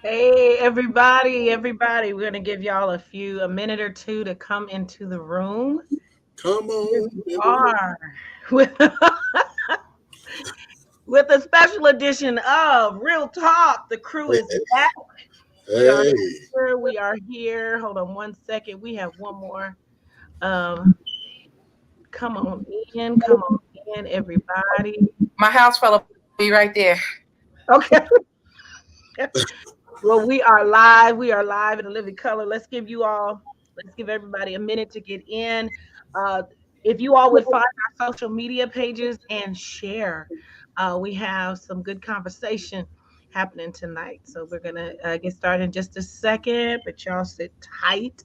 Hey, everybody, we're going to give y'all a minute or two to come into the room. Come Here on. we are with, with a special edition of Real Talk. The crew is back. We are here. Hold on one second. We have one more. Come on in, everybody. My house fell be right there. Okay. Well, we are live. We are live in a living color. Let's give everybody a minute to get in. If you all would find our social media pages and share, we have some good conversation happening tonight. So we're going to get started in just a second, but y'all sit tight.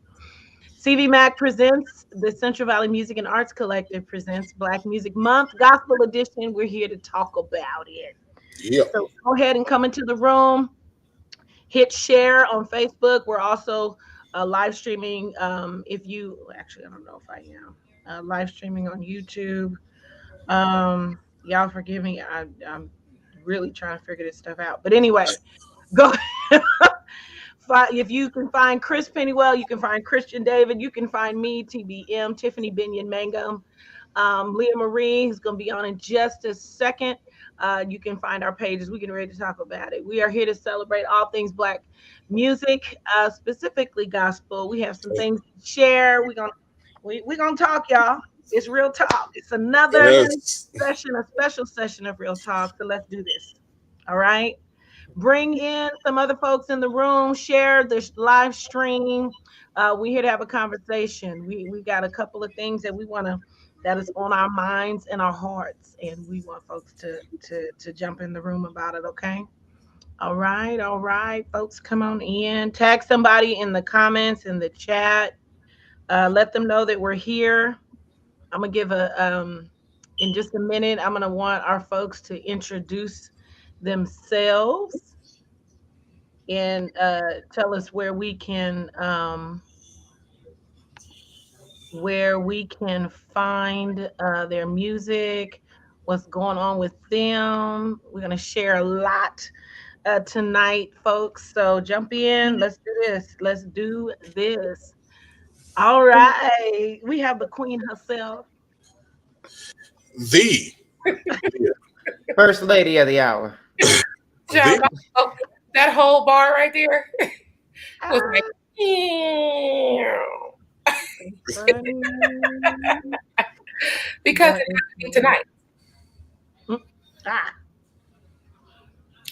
CVMAC presents the Central Valley Music and Arts Collective presents Black Music Month Gospel Edition. We're here to talk about it. Yeah. So go ahead and come into the room. Hit share on Facebook. We're also live streaming. If you actually, I don't know if I am live streaming on YouTube. Y'all forgive me. I'm really trying to figure this stuff out. But anyway, go. If you can find Chris Pennywell, you can find Christian David. You can find me, TBM, Tiffany Binion Mangum. Leah Marie, who's going to be on in just a second. You can find our pages. We're getting ready to talk about it. We are here to celebrate all things Black music, specifically gospel. We have some things to share. We're gonna talk, y'all. It's real talk. It's another session, a special session of real talk. So let's do this. All right. Bring in some other folks in the room. Share this live stream. We're here to have a conversation. We got a couple of things that is on our minds and our hearts, and we want folks to jump in the room about it. Okay. All right, folks, come on in. Tag somebody in the comments, in the chat. Let them know that we're here. I'm gonna give in just a minute. I'm gonna want our folks to introduce themselves and tell us where we can find their music, what's going on with them. We're gonna share a lot tonight, folks. So jump in. Let's do this. Let's do this. All right. We have the queen herself. The First lady of the hour. That whole bar right there was like, because it happened tonight.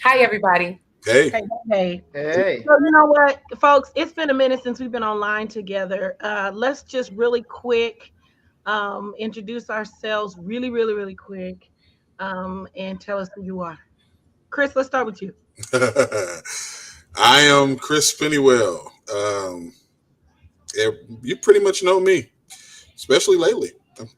Hi, everybody. Hey. So you know what, folks? It's been a minute since we've been online together. Let's just really quick introduce ourselves really quick and tell us who you are. Chris, let's start with you. I am Chris Pennywell. You pretty much know me, especially lately. You've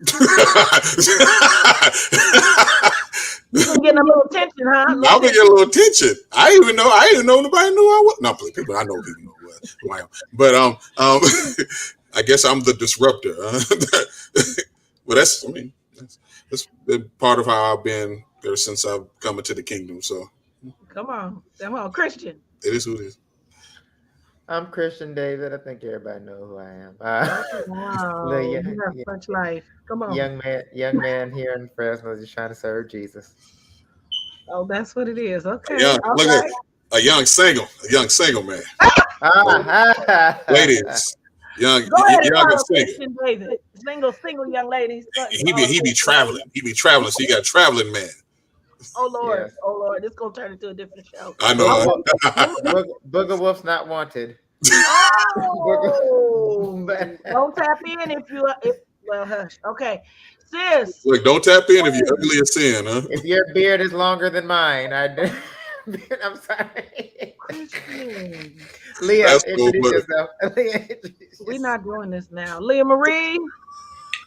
been getting a little attention, huh? I've been getting a little attention. I didn't even know nobody knew I was. No, people. I know people know who I am. But I guess I'm the disruptor. Well, that's been part of how I've been ever since I've come into the kingdom. So come on, Christian. it is who it is. I'm Christian David. I think everybody knows who I am. Wow, you have such life. Come on, young man here in Fresno, just trying to serve Jesus. Oh, that's what it is. Okay, Look at a young single man. Ladies, young and single. David. Single young ladies. He be traveling. So you got a traveling man. Oh Lord, yes. Oh Lord, this gonna turn into a different show. I know. Booger Wolf's not wanted. Oh, don't tap in well, hush. Okay, sis. Look, don't tap in if you're ugly as sin, huh? If your beard is longer than mine, I'm sorry. Leah, introduce yourself. We're not doing this now. Leah Marie.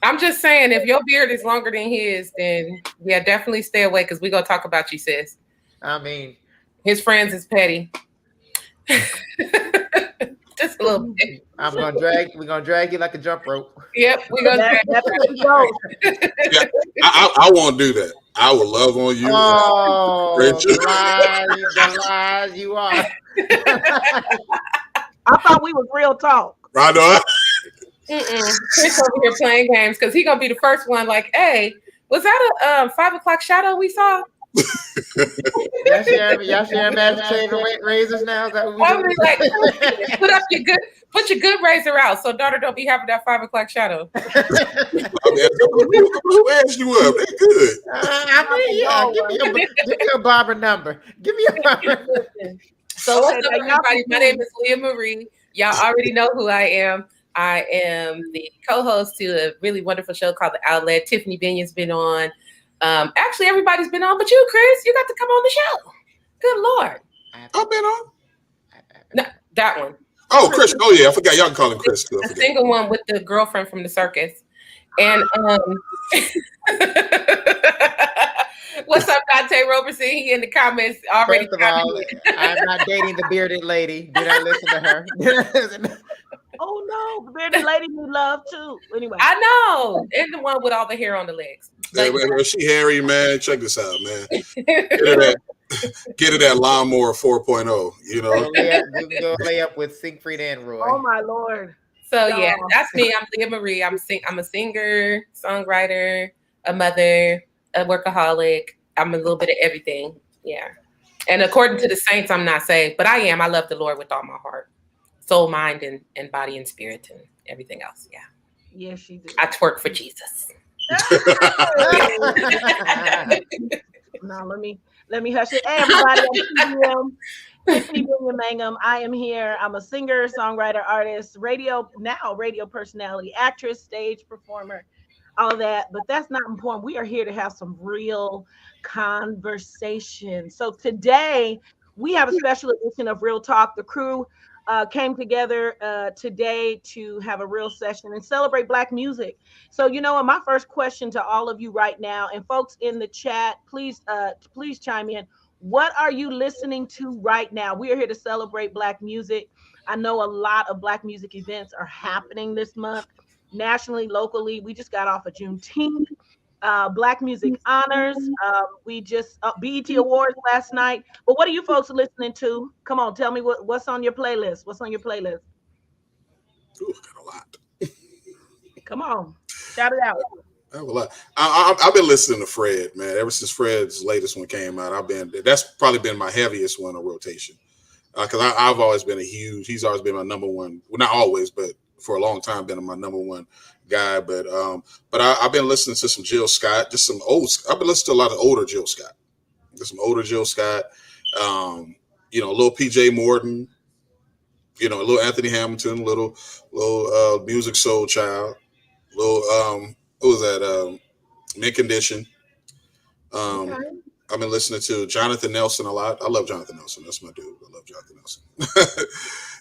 I'm just saying, if your beard is longer than his, then yeah, definitely stay away because we're gonna talk about you, sis. I mean, his friends is petty. Just a little bit. We're gonna drag you like a jump rope. Yep, we're gonna drag you. Yeah, I won't do that. I will love on you. Oh, the lies you are. I thought we was real talk. I know. Chris over here playing games because he gonna be the first one. Like, hey, was that a 5 o'clock shadow we saw? Y'all sharing magic razors now? Is that what I was like, put your good razor out so daughter don't be having that 5 o'clock shadow. Who asked you up? They're good. Give me a barber number. Give me a barber. So what's up, everybody? My name is Leah Marie. Y'all already know who I am. I am the co-host to a really wonderful show called The Outlet. Tiffany Binion's been on. Actually, everybody's been on, but you, Chris, you got to come on the show. Good Lord. I've been on. No, that one. Oh, Chris. Oh, yeah. I forgot. Y'all can call him Chris. The single one with the girlfriend from the circus. And what's up, Dante Roberson? He in the comments already. First of all, I'm not dating the bearded lady. Did I listen to her? Oh no, bearded lady need love too. Anyway, I know, and the one with all the hair on the legs. Hey, she hairy, man. Check this out, man. Get her that lawnmower 4.0. You know, you can go lay up with Siegfried and Roy. Oh my Lord. So yeah, that's me. I'm Leah Marie. I'm a singer, songwriter, a mother, a workaholic. I'm a little bit of everything. Yeah, and according to the saints, I'm not saved, but I am. I love the Lord with all my heart, soul, mind, and body and spirit and everything else. Yeah. Yes, she did. I twerk for Jesus. No, let me hush it. Hey, everybody, I'm Tiffany Mangum. I am here. I'm a singer, songwriter, artist, radio personality, actress, stage performer, all of that. But that's not important. We are here to have some real conversation. So today we have a special edition of Real Talk. The crew came together today to have a real session and celebrate Black music. So, my first question to all of you right now, and folks in the chat, please chime in. What are you listening to right now? We are here to celebrate Black music. I know a lot of Black music events are happening this month, nationally, locally. We just got off of Juneteenth. Black Music Honors. We just BET Awards last night. But what are you folks listening to? Come on, tell me what's on your playlist. What's on your playlist? Ooh, I got a lot. Come on, shout it out. I have a lot. I've been listening to Fred, man. Ever since Fred's latest one came out, that's probably been my heaviest one on rotation. Because I've always been he's always been my number one. Well, not always, but for a long time, been my number one guy. But I've been listening to some Jill Scott, just some old. I've been listening to a lot of older Jill Scott. Just some older Jill Scott. A little PJ Morton. A little Anthony Hamilton, a little Music Soul Child, little what was that? Mint Condition. I've been listening to Jonathan Nelson a lot. I love Jonathan Nelson. That's my dude. I love Jonathan Nelson.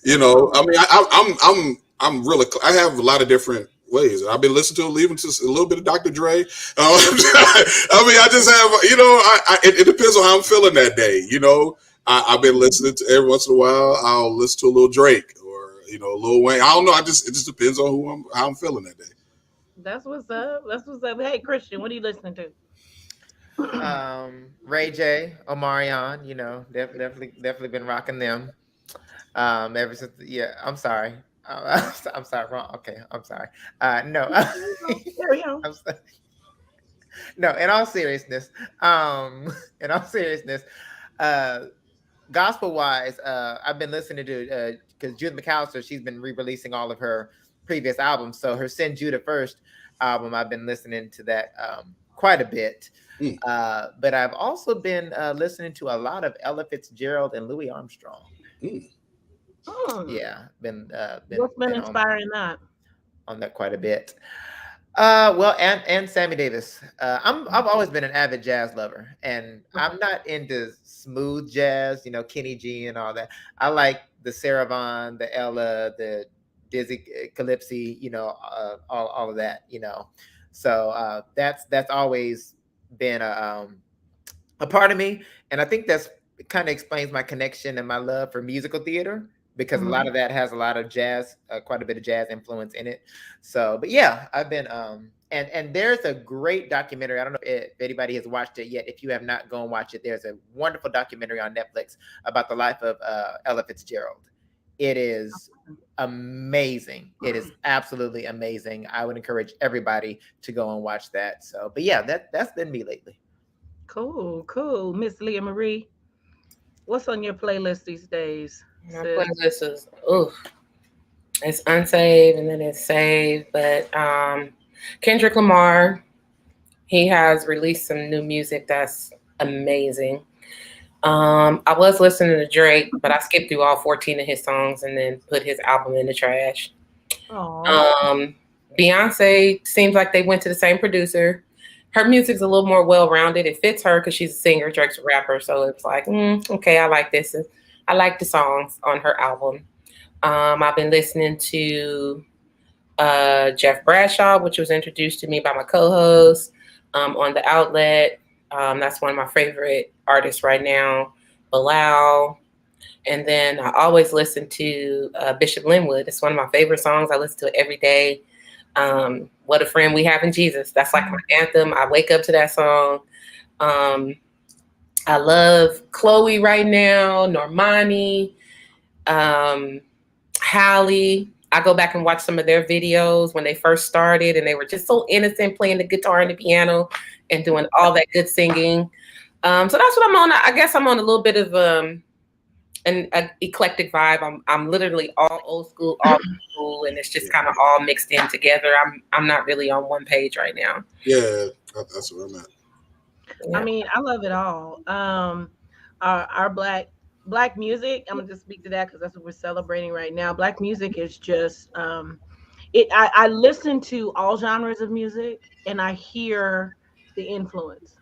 You know, I mean, I'm really. I have a lot of different ways. I've been listening to even just a little bit of Dr. Dre. I mean, I just have, you know, it depends on how I'm feeling that day. You know, I've been listening to every once in a while. I'll listen to a little Drake or, you know, Lil Wayne. I don't know. It just depends on how I'm feeling that day. That's what's up. That's what's up. Hey, Christian, what are you listening to? Ray J, Omarion, you know, definitely been rocking them. Ever since, yeah, I'm sorry. I'm sorry, wrong. Okay, I'm sorry. No, Carry on. no. In all seriousness, uh, gospel wise, I've been listening to because Judith McAllister, she's been re-releasing all of her previous albums. So her Send Judah First album, I've been listening to that quite a bit. But I've also been listening to a lot of Ella Fitzgerald and Louis Armstrong. Yeah, What's been inspiring that? On that quite a bit. Well, and Sammy Davis. I've always been an avid jazz lover, and I'm not into smooth jazz, you know, Kenny G and all that. I like the Sarah Vaughan, the Ella, the Dizzy Calypsy, you know, all of that, you know. So that's always been a part of me, and I think that's kind of explains my connection and my love for musical theater, because a lot of that has a lot of jazz, quite a bit of jazz influence in it. So, but yeah, I've been and there's a great documentary. I don't know if anybody has watched it yet. If you have not, go and watch it. There's a wonderful documentary on Netflix about the life of Ella Fitzgerald. It is amazing. It is absolutely amazing. I would encourage everybody to go and watch that. So, but yeah, that's been me lately. Cool. Miss Leah Marie, what's on your playlist these days? My playlist is it's unsaved and then it's saved. But Kendrick Lamar, he has released some new music that's amazing. I was listening to Drake, but I skipped through all 14 of his songs and then put his album in the trash. Beyonce seems like they went to the same producer. Her music's a little more well-rounded. It fits her because she's a singer, Drake's a rapper. So it's like, okay, I like this. I like the songs on her album. I've been listening to Jeff Bradshaw, which was introduced to me by my co-host on the outlet. That's one of my favorite artists right now, Bilal. And then I always listen to Bishop Linwood. It's one of my favorite songs. I listen to it every day. What a Friend We Have in Jesus. That's like my anthem. I wake up to that song. I love Chloe right now, Normani, Hallie. I go back and watch some of their videos when they first started, and they were just so innocent, playing the guitar and the piano and doing all that good singing. So that's what I'm on. I guess I'm on a little bit of an eclectic vibe. I'm literally all old school, all new school, and it's just kind of all mixed in together. I'm not really on one page right now. Yeah, that's where I'm at. Yeah. I mean, I love it all. Our black music, I'm gonna just speak to that because that's what we're celebrating right now. Black music is just I listen to all genres of music and I hear the influence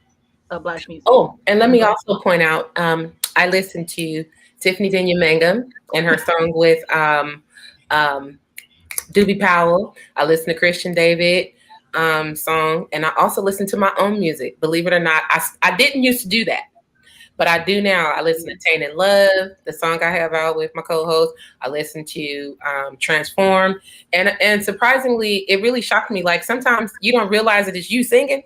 of Black music. Oh, and let me also point out, I listen to Tiffany Denya Mangum and her song with Doobie Powell. I listen to Christian David song, and I also listen to my own music. Believe it or not, I didn't used to do that, but I do now. I listen to Tainted Love, the song I have out with my co-host. I listen to Transform, and surprisingly, it really shocked me. Like sometimes you don't realize it is you singing.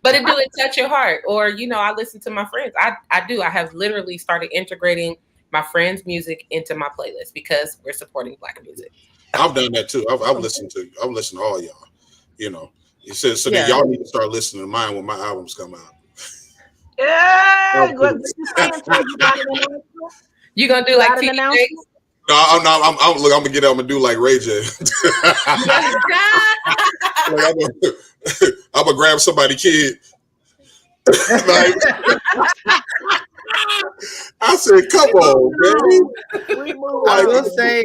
But it touch your heart. Or, you know, I listen to my friends. I do. I have literally started integrating my friends' music into my playlist because we're supporting Black music. I've done that too. I've listened to all y'all. You know, you said so. Then y'all need to start listening to mine when my albums come out. Yeah. You gonna do like TJ? No, I'm not. I'm gonna get out and do like Ray J. I'm gonna grab somebody kid. Like, I said, "Come on, baby." I will say,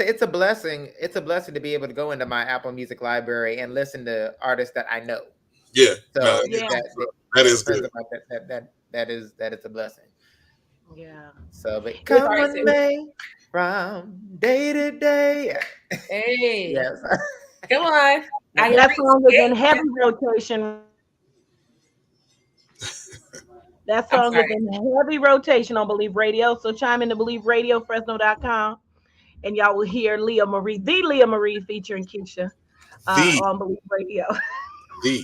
it's a blessing. It's a blessing to be able to go into my Apple Music library and listen to artists that I know. Yeah, So That Yes, is praise good. God. That is a blessing. Yeah. So, but It's come always one may from day to day. hey, Yes. come on. I That song is in appreciate heavy you. rotation right now. That I'm song is sorry. in heavy rotation on Believe Radio. So chime in to Believe Radio, Fresno.com, and y'all will hear Leah Marie, the Leah Marie featuring Keisha The on Believe Radio. the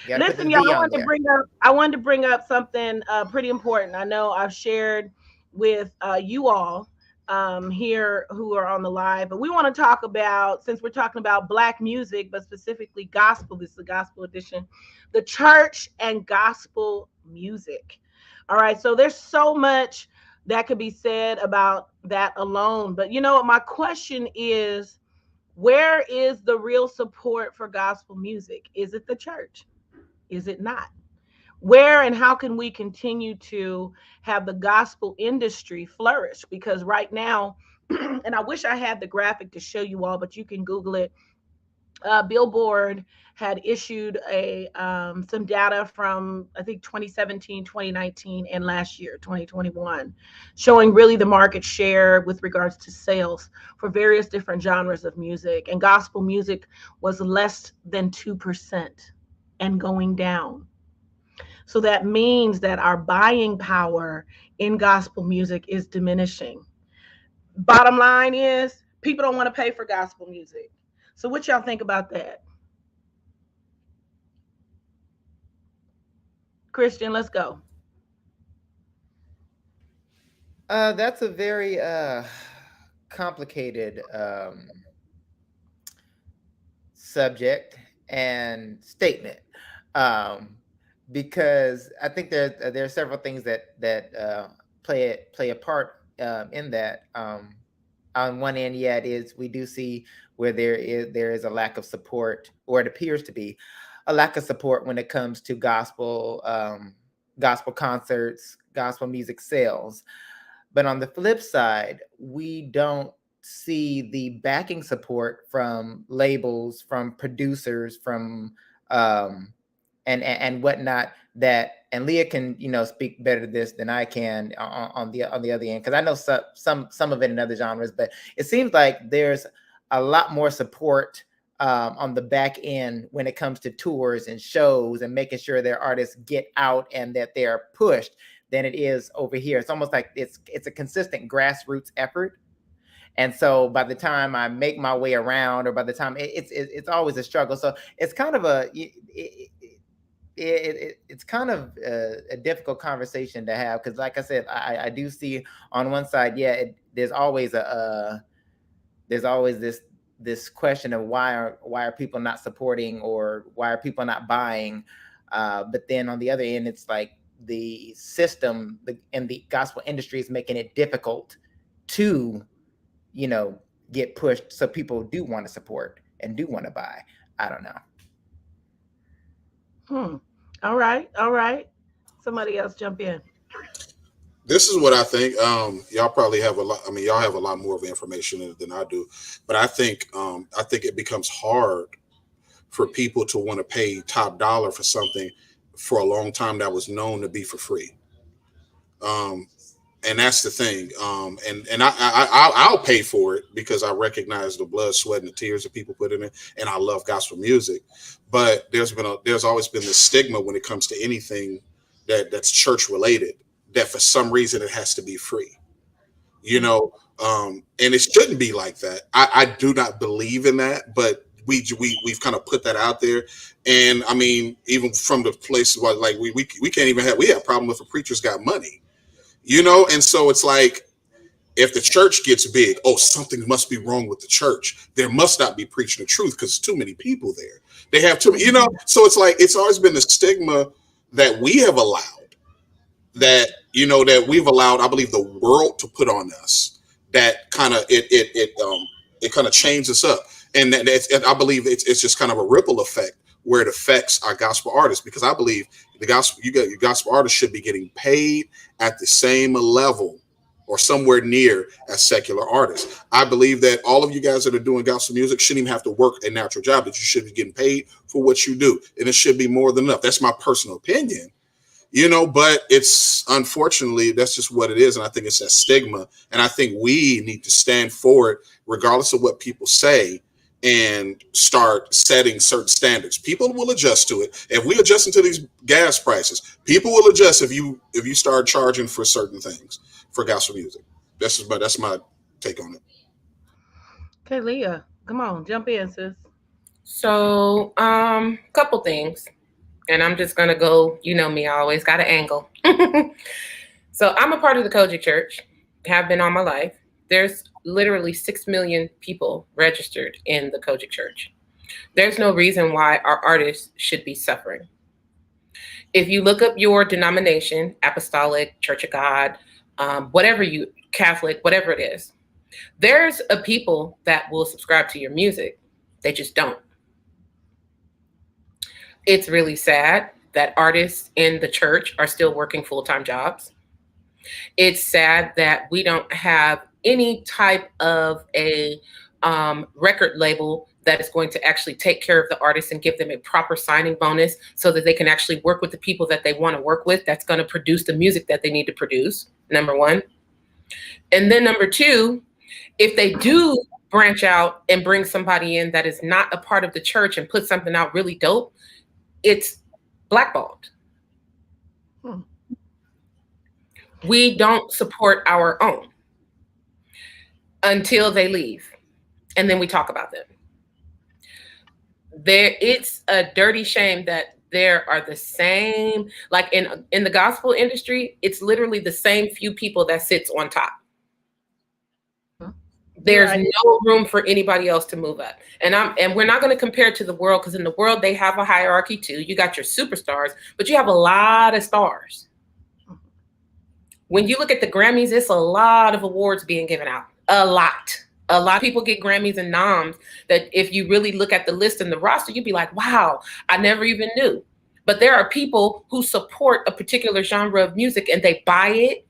You got to put the Listen, y'all, V on there. I wanted to bring up something pretty important. I know I've shared with you all here who are on the live, but we want to talk about, since we're talking about black music, but specifically gospel, this is the gospel edition, the church and gospel music. All right, so there's so much that could be said about that alone. But you know what? My question is, where is the real support for gospel music? Is it the church? Is it not? Where and how can we continue to have the gospel industry flourish? Because right now, and I wish I had the graphic to show you all, but you can Google it. Billboard had issued a some data from I think 2017, 2019, and last year 2021, showing really the market share with regards to sales for various different genres of music, and gospel music was less than 2% and going down. So that means that our buying power in gospel music is diminishing. Bottom line is people don't want to pay for gospel music. So what y'all think about that? Christian, let's go. That's a very complicated subject and statement, um, because I think there are several things that play a part in that. On one end, yeah, it is. We do see where there is a lack of support, or it appears to be a lack of support when it comes to gospel concerts, gospel music sales. But on the flip side, we don't see the backing support from labels, from producers, from um, and whatnot. That, and Leah can speak better to this than I can on the other end, because I know some of it in other genres, but it seems like there's a lot more support on the back end when it comes to tours and shows and making sure their artists get out and that they are pushed than it is over here. It's almost like it's a consistent grassroots effort. And so by the time I make my way around, or by the time it's always a struggle. So it's kind of it's kind of a difficult conversation to have, because like I said, I do see on one side, yeah, there's always this question of why are people not supporting, or why are people not buying, but then on the other end, it's like the system and the gospel industry is making it difficult to you know get pushed, so people do want to support and do want to buy. I don't know. Hmm. All right. All right. Somebody else jump in. this is what I think. Y'all probably have a lot. I mean, y'all have a lot more of information than I do, but I think it becomes hard for people to want to pay top dollar for something for a long time that was known to be for free. Um, and that's the thing. I'll pay for it because I recognize the blood, sweat, and the tears that people put in it, and I love gospel music. But there's always been this stigma when it comes to anything that's church related, that for some reason it has to be free. You know, and it shouldn't be like that. I do not believe in that, but we've kind of put that out there. And I mean, even from the places where like we can't even have, we have a problem if a preacher's got money, and so it's like, if the church gets big, oh, something must be wrong with the church. There must not be preaching the truth because too many people there. They have too many, so it's like, it's always been the stigma that we have allowed, that we've allowed, I believe, the world to put on us, that kind of it kind of chains us up. And and I believe it's just kind of a ripple effect where it affects our gospel artists, because I believe your gospel artists should be getting paid at the same level or somewhere near as secular artists. I believe that all of you guys that are doing gospel music shouldn't even have to work a natural job, that you should be getting paid for what you do. And it should be more than enough. That's my personal opinion. But it's unfortunately that's just what it is. And I think it's that stigma. And I think we need to stand for it, regardless of what people say, and start setting certain standards. People will adjust to it. If we adjust to these gas prices, people will adjust if you start charging for certain things for gospel music. That's my take on it. Okay, Leah, come on, jump in, sis. So, couple things. And I'm just gonna go, you know me, I always got an angle. So I'm a part of the Kojic Church, have been all my life. There's literally 6 million people registered in the Kojic Church. There's no reason why our artists should be suffering. If you look up your denomination, Apostolic, Church of God, whatever you, Catholic, whatever it is, there's a people that will subscribe to your music. They just don't. It's really sad that artists in the church are still working full-time jobs. It's sad that we don't have any type of a record label that is going to actually take care of the artists and give them a proper signing bonus so that they can actually work with the people that they want to work with, that's going to produce the music that they need to produce, number one. And then number two, if they do branch out and bring somebody in that is not a part of the church and put something out really dope, it's blackballed. We don't support our own until they leave, and then we talk about them. It's a dirty shame that there are the same, like in the gospel industry, it's literally the same few people that sits on top. There's no room for anybody else to move up. And we're not going to compare it to the world, because in the world they have a hierarchy too. You got your superstars, but you have a lot of stars. When you look at the Grammys, it's a lot of awards being given out. A lot of people get Grammys and noms that if you really look at the list and the roster, you'd be like, wow, I never even knew. But there are people who support a particular genre of music and they buy it,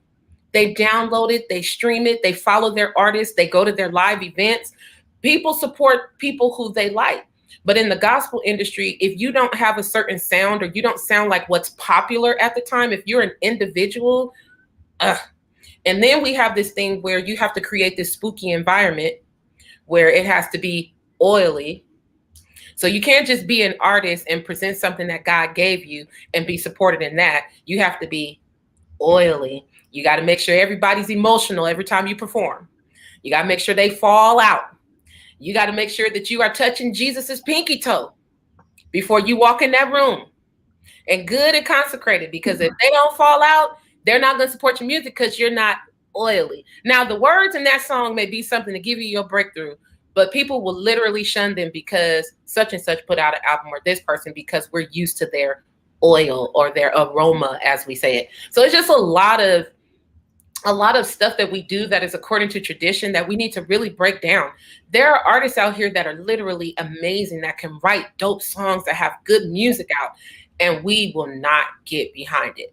they download it, they stream it, they follow their artists, they go to their live events. People support people who they like. But in the gospel industry, if you don't have a certain sound or you don't sound like what's popular at the time, if you're an individual, and then we have this thing where you have to create this spooky environment where it has to be oily. So you can't just be an artist and present something that God gave you and be supported in that. You have to be oily. You got to make sure everybody's emotional every time you perform. You got to make sure they fall out. You got to make sure that you are touching Jesus's pinky toe before you walk in that room, and good and consecrated, because if they don't fall out, they're not going to support your music because you're not oily. Now, the words in that song may be something to give you your breakthrough, but people will literally shun them because such and such put out an album, or this person, because we're used to their oil or their aroma, as we say it. So it's just a lot of stuff that we do that is according to tradition that we need to really break down. There are artists out here that are literally amazing, that can write dope songs, that have good music out, and we will not get behind it.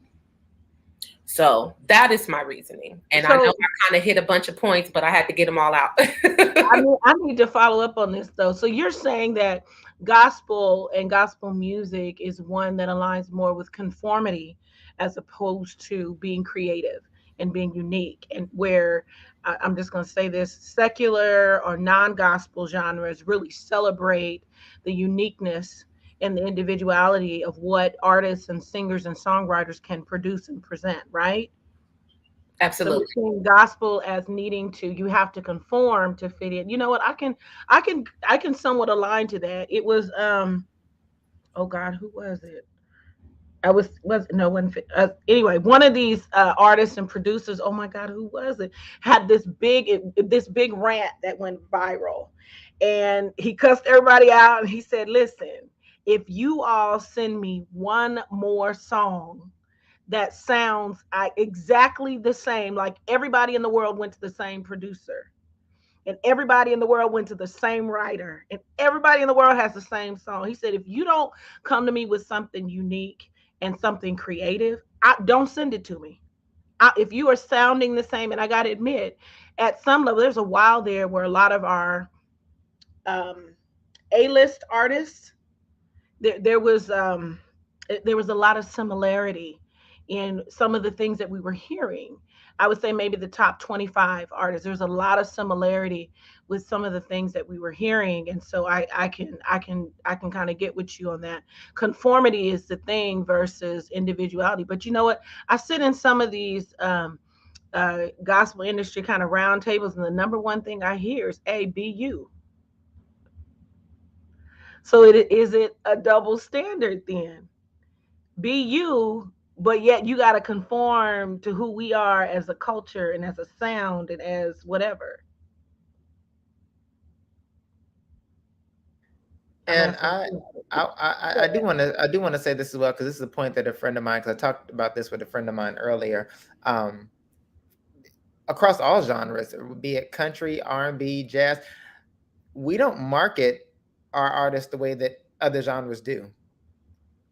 So that is my reasoning. And I know I kind of hit a bunch of points, but I had to get them all out. I need to follow up on this though. So you're saying that gospel and gospel music is one that aligns more with conformity as opposed to being creative and being unique, and where I'm just going to say this, secular or non-gospel genres really celebrate the uniqueness and the individuality of what artists and singers and songwriters can produce and present, right? Absolutely. So we're seeing gospel as needing to, you have to conform to fit in. You know what? I can somewhat align to that. It was oh God, who was it? I was no one. Anyway, one of these artists and producers. Oh my God, who was it? Had this big rant that went viral, and he cussed everybody out. And he said, "Listen, if you all send me one more song that sounds exactly the same, like everybody in the world went to the same producer, and everybody in the world went to the same writer, and everybody in the world has the same song." He said, "If you don't come to me with something unique and something creative, don't send it to me." if you are sounding the same, and I got to admit, at some level, there's a while there where a lot of our um, A-list artists, there was a lot of similarity in some of the things that we were hearing. I would say maybe the top 25 artists. There's a lot of similarity with some of the things that we were hearing, and so I can kind of get with you on that. Conformity is the thing versus individuality. But you know what? I sit in some of these gospel industry kind of roundtables, and the number one thing I hear is A, be you. So is it a double standard then? Be you, but yet you got to conform to who we are as a culture and as a sound and as whatever. I'm And asking. I do want to say this as well, because this is a point that a friend of mine, because I talked about this with a friend of mine earlier. Um, Across all genres, be it country, R&B, jazz, we don't market our artists the way that other genres do.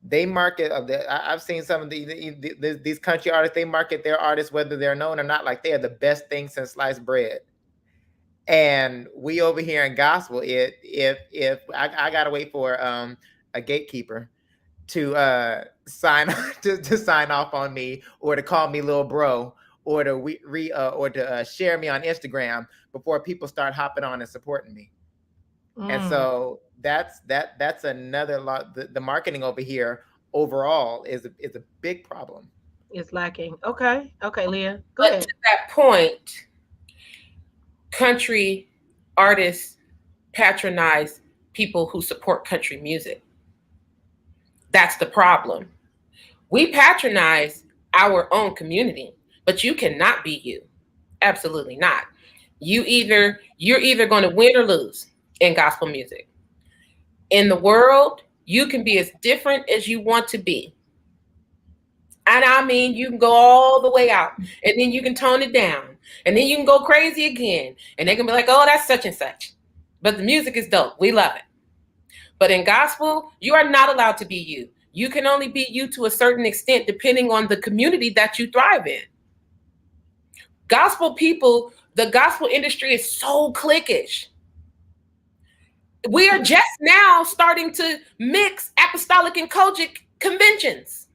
They market. I've seen some of these country artists. They market their artists whether they're known or not, like they are the best thing since sliced bread. And we over here in gospel, if I gotta wait for a gatekeeper to sign to sign off on me, or to call me little bro, or to share me on Instagram before people start hopping on and supporting me. And Mm, so that's another lot. The marketing over here overall is a big problem. it's lacking. Okay. Okay, Leah. Go But ahead. to that point, country artists patronize people who support country music. That's the problem. We patronize our own community, but you cannot be you. Absolutely not. You're either going to win or lose in gospel music. In the world, you can be as different as you want to be. And I mean, you can go all the way out, and then you can tone it down, and then you can go crazy again. And they can be like, oh, that's such and such. But the music is dope. We love it. But in gospel, you are not allowed to be you. You can only be you to a certain extent, depending on the community that you thrive in. Gospel people, the gospel industry is so cliquish. We are just now starting to mix apostolic and Kojic conventions.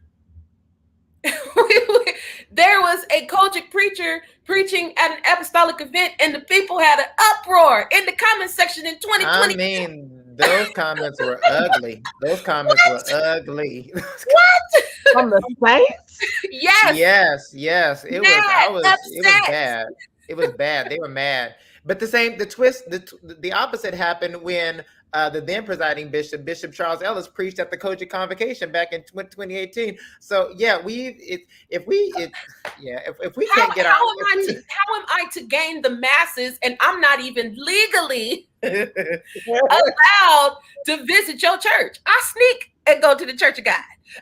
There was a Kojic preacher preaching at an apostolic event, and the people had an uproar in the comment section in I 2020. mean, those comments were ugly. Those comments were ugly. What? From the Saints? Yes. Yes. It was. Mad, It was upset. bad. It was bad. They were mad. But the opposite happened when the then presiding Bishop Charles Ellis preached at the Kojic Convocation back in 2018. So yeah, if we can't get out, How am I to gain the masses, and I'm not even legally allowed to visit your church? I sneak and go to the Church of God.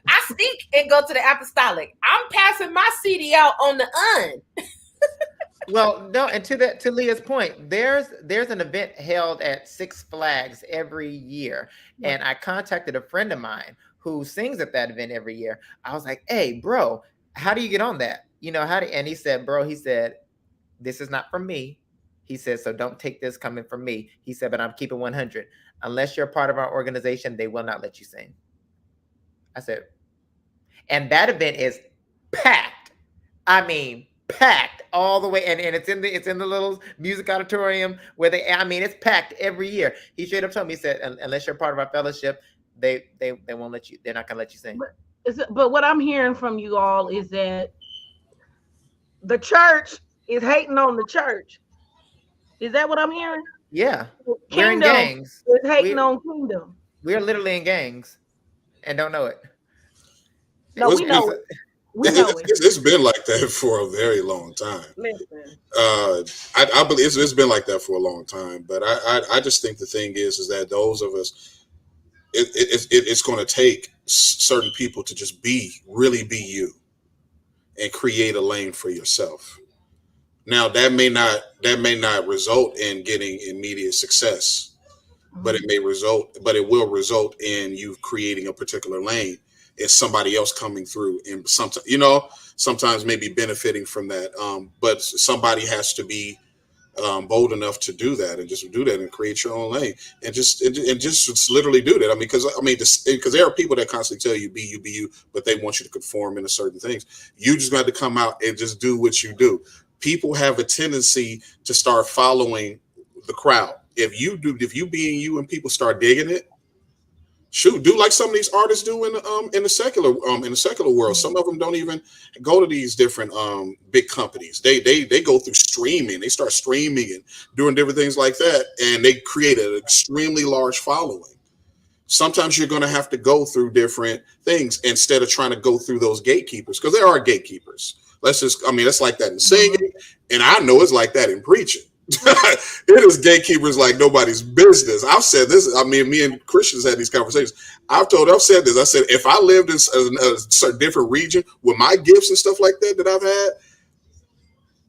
I sneak and go to the Apostolic. I'm passing my CD out on the UN. Well, no, and to Leah's point, there's an event held at Six Flags every year, and I contacted a friend of mine who sings at that event every year. I was like, "Hey, bro, how do you get on that? And he said, "Bro, he said, this is not from me." He said, "So don't take this coming from me." He said, "But I'm keeping 100. Unless you're a part of our organization, they will not let you sing." I said, and that event is packed. I mean, packed all the way, and it's in the little music auditorium where it's packed every year. He straight up told me, he said, unless you're part of our fellowship, they won't let you, they're not gonna let you sing. But what I'm hearing from you all is that the church is hating on the church. Is that what I'm hearing? Yeah, we're in Kingdom gangs. is hating on kingdom. We're literally in gangs and don't know it. No, we know it. We know it. It's been like that for a very long time. Listen. I believe it's been like that for a long time. But I just think the thing is that those of us, it's going to take certain people to just really be you, and create a lane for yourself. Now that may not result in getting immediate success, but it will result in you creating a particular lane. it's somebody else coming through, and sometimes sometimes maybe benefiting from that. But somebody has to be bold enough to do that and just do that and create your own lane and just literally do that. I mean, because there are people that constantly tell you be you, but they want you to conform into certain things. You just got to come out and just do what you do. People have a tendency to start following the crowd. If you being you and people start digging it, shoot, do like some of these artists do in the secular world. Some of them don't even go to these different big companies. They go through streaming. They start streaming and doing different things like that, and they create an extremely large following. Sometimes you're going to have to go through different things instead of trying to go through those gatekeepers, because there are gatekeepers. It's like that in singing, and I know it's like that in preaching. It is gatekeepers like nobody's business. I've said this. I mean, me and Christians had these conversations. I've said this. I said, if I lived in a different region with my gifts and stuff like that I've had,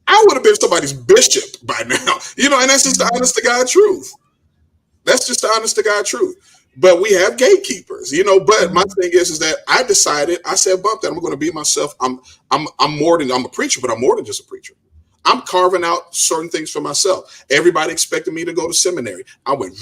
I would have been somebody's bishop by now. And that's just the honest to God truth. That's just the honest to God truth. But we have gatekeepers, But my thing is that I decided. I said, bump that. I'm going to be myself. I'm a preacher, but I'm more than just a preacher. I'm carving out certain things for myself. Everybody expected me to go to seminary. I went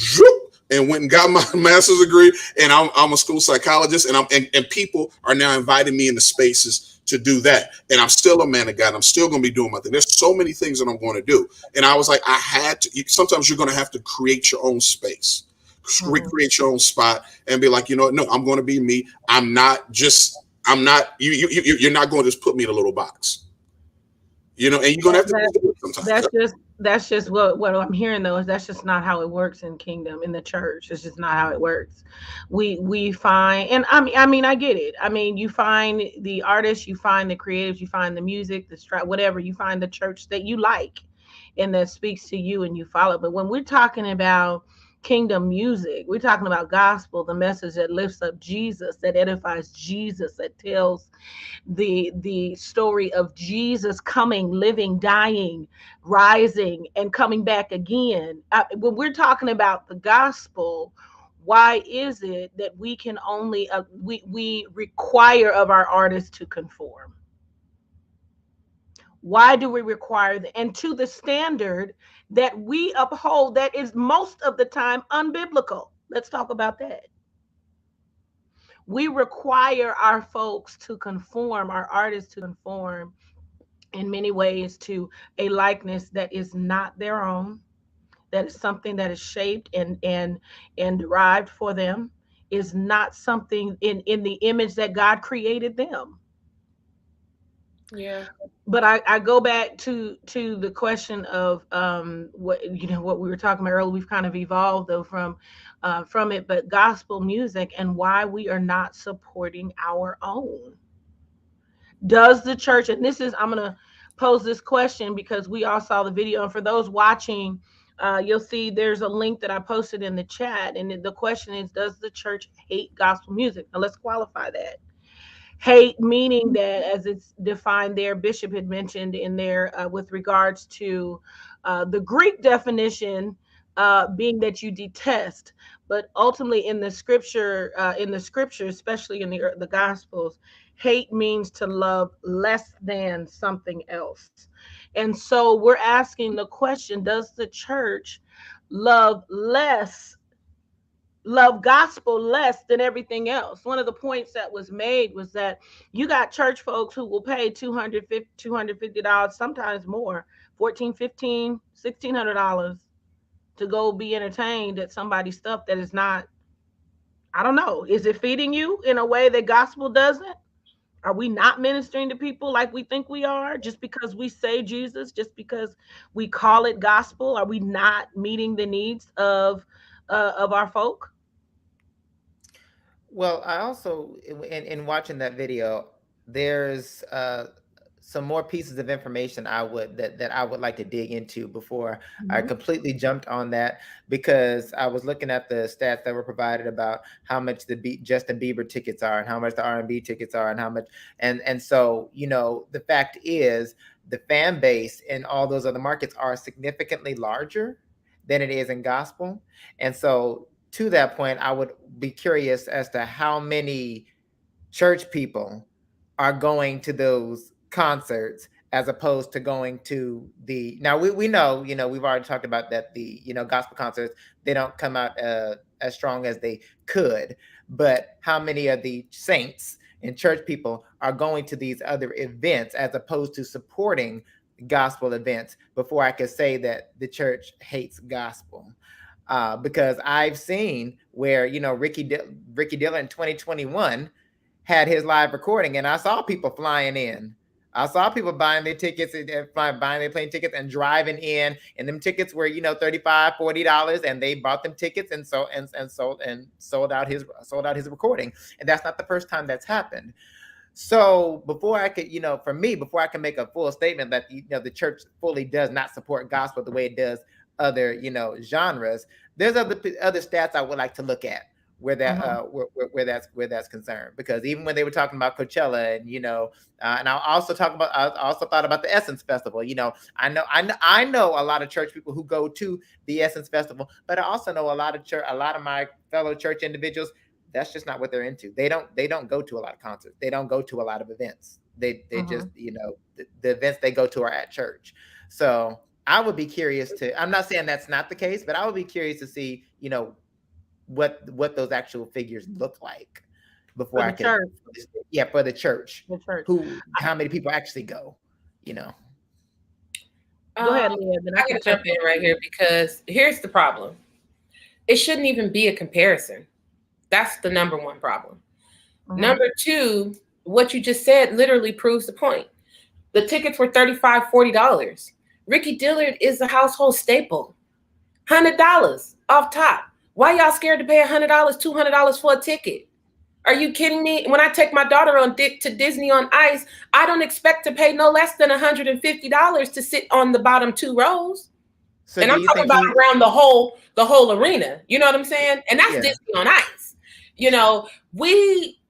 and went and got my master's degree, and I'm a school psychologist, and people are now inviting me into spaces to do that. And I'm still a man of God. I'm still going to be doing my thing. There's so many things that I'm going to do. And I was like, I had to. Sometimes you're going to have to create your own space, recreate your own spot, and be like, no, I'm going to be me. I'm not. You're not going to just put me in a little box. And you're gonna have to do it sometimes. That's just what I'm hearing though, is that's just not how it works in kingdom, in the church. It's just not how it works. We find, and I mean I get it. I mean, you find the artists, you find the creatives, you find the music, whatever, you find the church that you like and that speaks to you and you follow. But when we're talking about kingdom music, we're talking about gospel, the message that lifts up Jesus, that edifies Jesus, that tells the story of Jesus coming, living, dying, rising, and coming back again. When we're talking about the gospel, why is it that we can only we require of our artists to conform? Why do we require that? And to the standard that we uphold, that is most of the time unbiblical. Let's talk about that. We require our folks to conform, our artists to conform in many ways to a likeness that is not their own, that is something that is shaped and derived for them, is not something in the image that God created them. Yeah. But I go back to the question of what we were talking about earlier. We've kind of evolved though from it, but gospel music and why we are not supporting our own. Does the church, and this is, I'm going to pose this question because we all saw the video. And for those watching, you'll see there's a link that I posted in the chat. And the question is, does the church hate gospel music? Now let's qualify that. Hate meaning that, as it's defined there, Bishop had mentioned in there with regards to the Greek definition being that you detest, but ultimately in the scripture, especially in the Gospels, hate means to love less than something else. And so we're asking the question: does the church love less? Love gospel less than everything else? One of the points that was made was that you got church folks who will pay $250, sometimes more, 14, 15, $1,600 to go be entertained at somebody's stuff that is not, I don't know, is it feeding you in a way that gospel doesn't? Are we not ministering to people like we think we are, just because we say Jesus, just because we call it gospel? Are we not meeting the needs of our folk? Well, I also, in watching that video, there's some more pieces of information that I would like to dig into before I Mhm. completely jumped on that, because I was looking at the stats that were provided about how much Justin Bieber tickets are and how much the R&B tickets are and how much, and so the fact is the fan base in all those other markets are significantly larger than it is in gospel. And so to that point, I would be curious as to how many church people are going to those concerts as opposed to going to the, now we know, we've already talked about that, the gospel concerts, they don't come out as strong as they could, but how many of the saints and church people are going to these other events as opposed to supporting gospel events before I could say that the church hates gospel? Because I've seen where Ricky Dillon in 2021 had his live recording, and I saw people flying in. I saw people buying their tickets and buying their plane tickets and driving in, and them tickets were $35-$40, and they bought them tickets and sold out his recording. And that's not the first time that's happened. So before I could, before I can make a full statement that the church fully does not support gospel the way it does other genres, there's other stats I would like to look at where that where that's concerned, because even when they were talking about Coachella and and I also thought about the Essence Festival. I know a lot of church people who go to the Essence Festival, but I also know a lot of my fellow church individuals, that's just not what they're into. They don't go to a lot of concerts. They don't go to a lot of events. They just the events they go to are at church. So I would be curious to, I'm not saying that's not the case, but I would be curious to see, what those actual figures look like before I can. Yeah, for the church. How many people actually go, Go ahead, Leah. I can jump in right here, because here's the problem. It shouldn't even be a comparison. That's the number one problem. Number two, what you just said literally proves the point. The tickets were $35, $40. Ricky Dillard is a household staple. $100 off top. Why y'all scared to pay $100, $200 for a ticket? Are you kidding me? When I take my daughter to Disney on Ice, I don't expect to pay no less than $150 to sit on the bottom 2 rows. So and I'm talking about around the whole arena. You know what I'm saying? And that's Disney on Ice.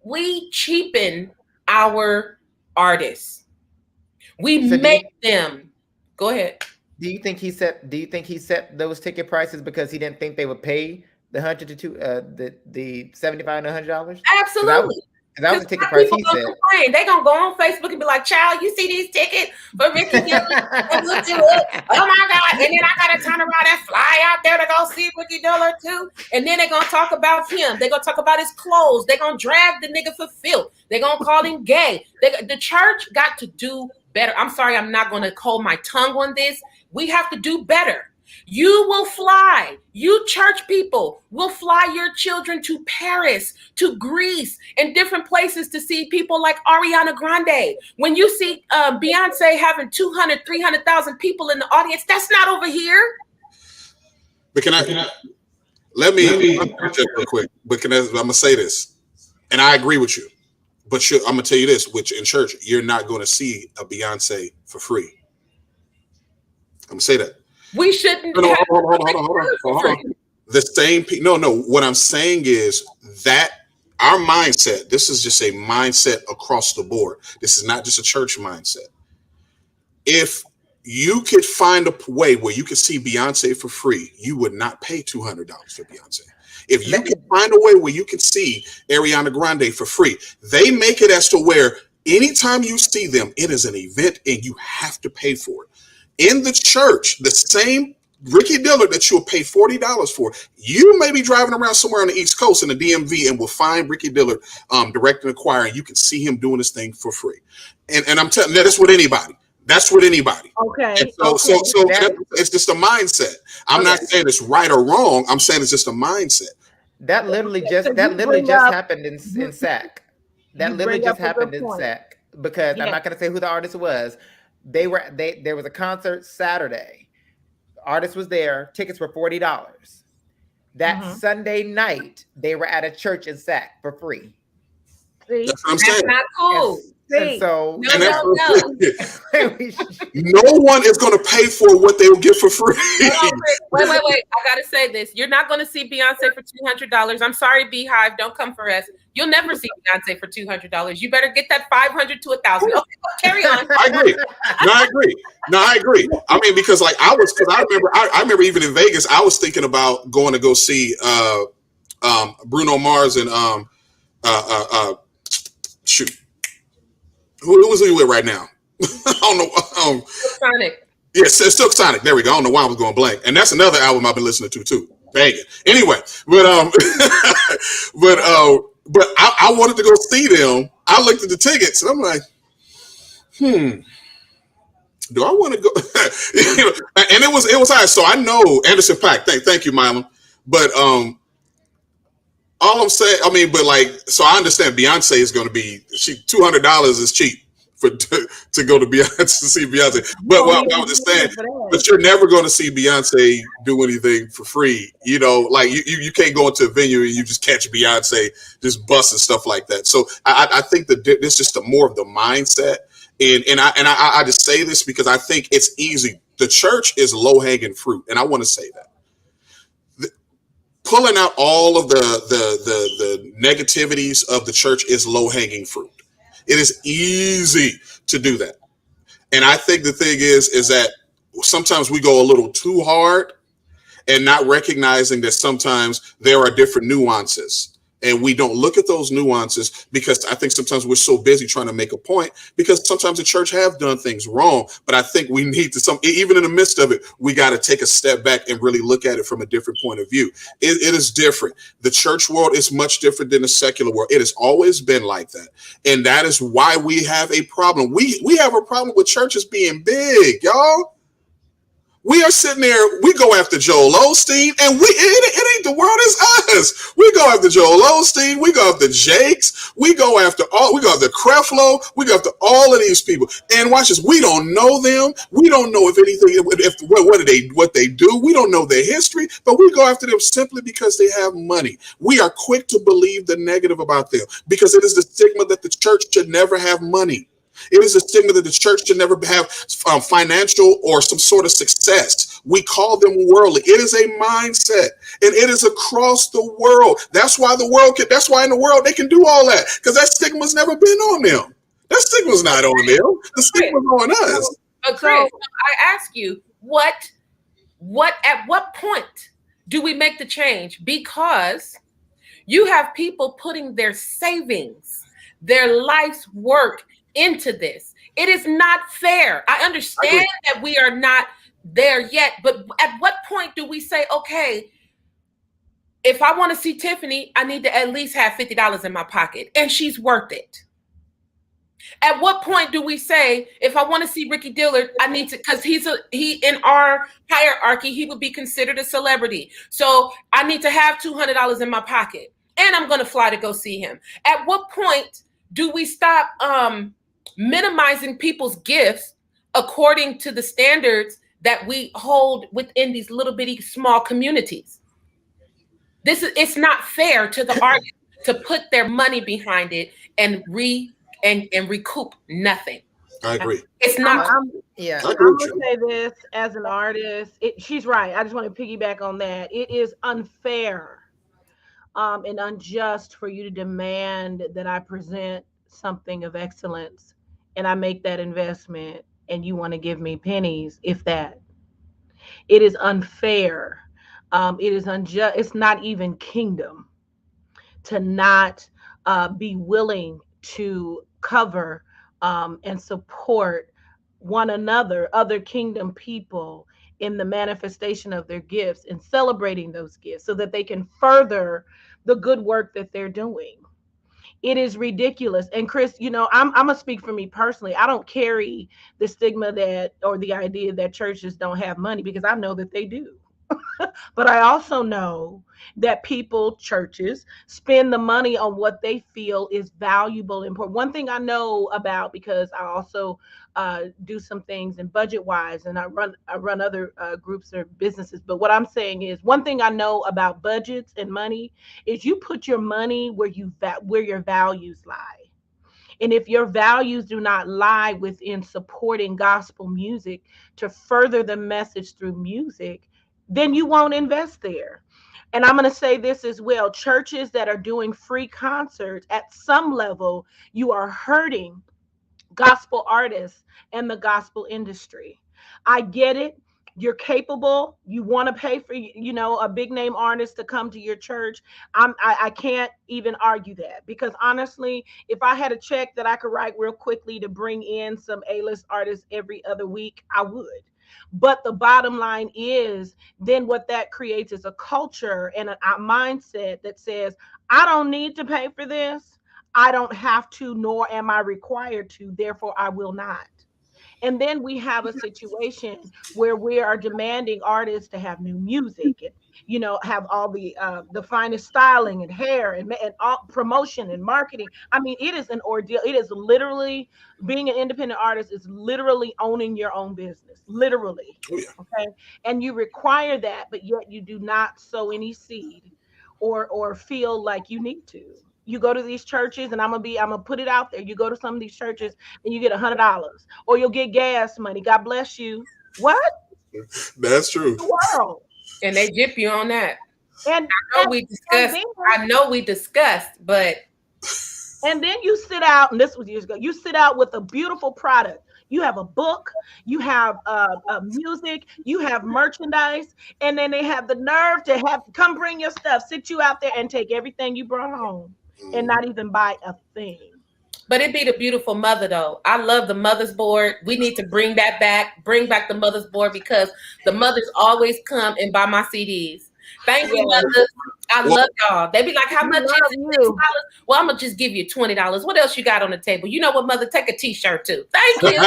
We cheapen our artists. We make them. Go ahead. Do you think he set those ticket prices because he didn't think they would pay the $100 to the $75 and $100? Absolutely. That was the ticket price he said. They're gonna go on Facebook and be like, "Child, you see these tickets for Ricky Dillard? We'll do it. Oh my God!" And then I gotta turn around and fly out there to go see Ricky Dillard too. And then they're gonna talk about him. They're gonna talk about his clothes. They're gonna drag the nigga for filth. They're gonna call him gay. The church got to do better. I'm sorry, I'm not gonna hold my tongue on this. We have to do better. You will fly, you church people will fly your children to Paris, to Greece, and different places to see people like Ariana Grande. When you see Beyonce having 200, 300,000 people in the audience, that's not over here. But let me just real quick, but I'm going to say this, and I agree with you, but I'm going to tell you this, which in church, you're not going to see a Beyonce for free. I'm going to say that. We shouldn't. Hold on. The same people. No. What I'm saying is that our mindset, this is just a mindset across the board. This is not just a church mindset. If you could find a way where you could see Beyonce for free, you would not pay $200 for Beyonce. If you can find a way where you can see Ariana Grande for free, they make it as to where anytime you see them, it is an event and you have to pay for it. In the church, the same Ricky Dillard that you'll pay $40 for, you may be driving around somewhere on the East Coast in the DMV and will find Ricky Dillard directing the choir, and you can see him doing this thing for free. And I'm telling you, that's with anybody. That's with anybody. Okay. And so it's just a mindset. I'm not saying it's right or wrong. I'm saying it's just a mindset. That literally just happened in SAC. That literally just happened in SAC, because I'm not going to say who the artist was. There was a concert Saturday. Artist was there. Tickets were $40. That Sunday night, they were at a church in Sac for free. See? That's what I'm saying. That's not cool. And so no one is going to pay for what they will get for free. Wait. I got to say this. You're not going to see Beyonce for $200. I'm sorry, Beehive. Don't come for us. You'll never see Beyonce for $200. You better get that $500 to $1,000. Okay, carry on. I agree. I mean, because I remember even in Vegas, I was thinking about going to go see Bruno Mars and shoot, who was he with right now? I don't know. Sonic. Yes, it's Silk Sonic. There we go. I don't know why I was going blank. And that's another album I've been listening to too. Dang it. Anyway, but I wanted to go see them. I looked at the tickets and I'm like, do I want to go? And it was high. So I know Anderson .Paak. Thank you, Mylon. But all I'm saying, I mean, but like, so I understand Beyonce is going to be, $200 is cheap to go to Beyonce to see Beyonce. But what I was just saying, but you're never going to see Beyonce do anything for free. You know, like you can't go into a venue and you just catch Beyonce just busting stuff like that. So I think that this is just more of the mindset. And I just say this because I think it's easy. The church is low hanging fruit, and I want to say that. Pulling out all of the negativities of the church is low hanging fruit. It is easy to do that. And I think the thing is that sometimes we go a little too hard and not recognizing that sometimes there are different nuances. And we don't look at those nuances because I think sometimes we're so busy trying to make a point because sometimes the church have done things wrong. But I think we need to even in the midst of it, we got to take a step back and really look at it from a different point of view. It is different. The church world is much different than the secular world. It has always been like that. And that is why we have a problem. We have a problem with churches being big, y'all. We are sitting there, we go after Joel Osteen, and it ain't the world, it's us. We go after Joel Osteen, we go after Jakes, we go after Creflo, we go after all of these people. And watch this, we don't know them, we don't know what they do, we don't know their history, but we go after them simply because they have money. We are quick to believe the negative about them because it is the stigma that the church should never have money. It is a stigma that the church should never have financial or some sort of success. We call them worldly. It is a mindset, and it is across the world. That's why in the world they can do all that because that stigma's never been on them. That stigma's not on them. The stigma's on us. Chris, I ask you, at what point do we make the change? Because you have people putting their savings, their life's work into this. It is not fair. I understand that we are not there yet, but at what point do we say, okay, if I want to see Tiffany, I need to at least have $50 in my pocket, and she's worth it? At what point do we say, if I want to see Ricky Dillard, I need to, because he in our hierarchy, he would be considered a celebrity. So I need to have $200 in my pocket, and I'm going to fly to go see him. At what point do we stop minimizing people's gifts according to the standards that we hold within these little bitty small communities? It's not fair to the artist to put their money behind it and recoup nothing. I agree. It's not. I'm gonna say this as an artist. She's right. I just want to piggyback on that. It is unfair and unjust for you to demand that I present something of excellence and I make that investment and you want to give me pennies, if that. It is unfair. It is unjust. It's not even kingdom to not be willing to cover and support one another, other kingdom people, in the manifestation of their gifts and celebrating those gifts so that they can further the good work that they're doing. It is ridiculous. And Chris, I'm gonna speak for me personally. I don't carry the stigma that or the idea that churches don't have money because I know that they do. But I also know that churches, spend the money on what they feel is valuable and important. One thing I know about, because I also do some things in budget wise, and I run other groups or businesses. But what I'm saying is, one thing I know about budgets and money is you put your money where your values lie. And if your values do not lie within supporting gospel music to further the message through music, then you won't invest there. And I'm going to say this as well. Churches that are doing free concerts, at some level, you are hurting gospel artists and the gospel industry. I get it. you're capable, you want to pay for, a big name artist to come to your church. I can't even argue that, because honestly, if I had a check that I could write real quickly to bring in some A-list artists every other week, I would. But the bottom line is, then what that creates is a culture and a mindset that says, I don't need to pay for this. I don't have to, nor am I required to. Therefore, I will not. And then we have a situation where we are demanding artists to have new music and, have all the finest styling and hair and all promotion and marketing. I mean, it is an ordeal. It is literally, being an independent artist is literally owning your own business, literally. Oh yeah. Okay. And you require that, but yet you do not sow any seed or feel like you need to. You go to these churches, and I'm gonna put it out there. You go to some of these churches and you get $100, or you'll get gas money. God bless you. What That's true. in the world? And they gyp you on that. And I know we discussed. then, I know we discussed, but and then you sit out, and this was years ago. You sit out with a beautiful product. You have a book, you have music, you have merchandise, and then they have the nerve to have come bring your stuff, sit you out there, and take everything you brought home, and not even buy a thing. But it be the beautiful mother though. I love the mother's board. We need to bring that back. Bring back the mother's board, because the mothers always come and buy my CDs. Thank you, mothers. I love y'all. They be like, how much is it? $6? Well, I'm gonna just give you $20. What else you got on the table? You know what, mother? Take a T-shirt too. Thank you.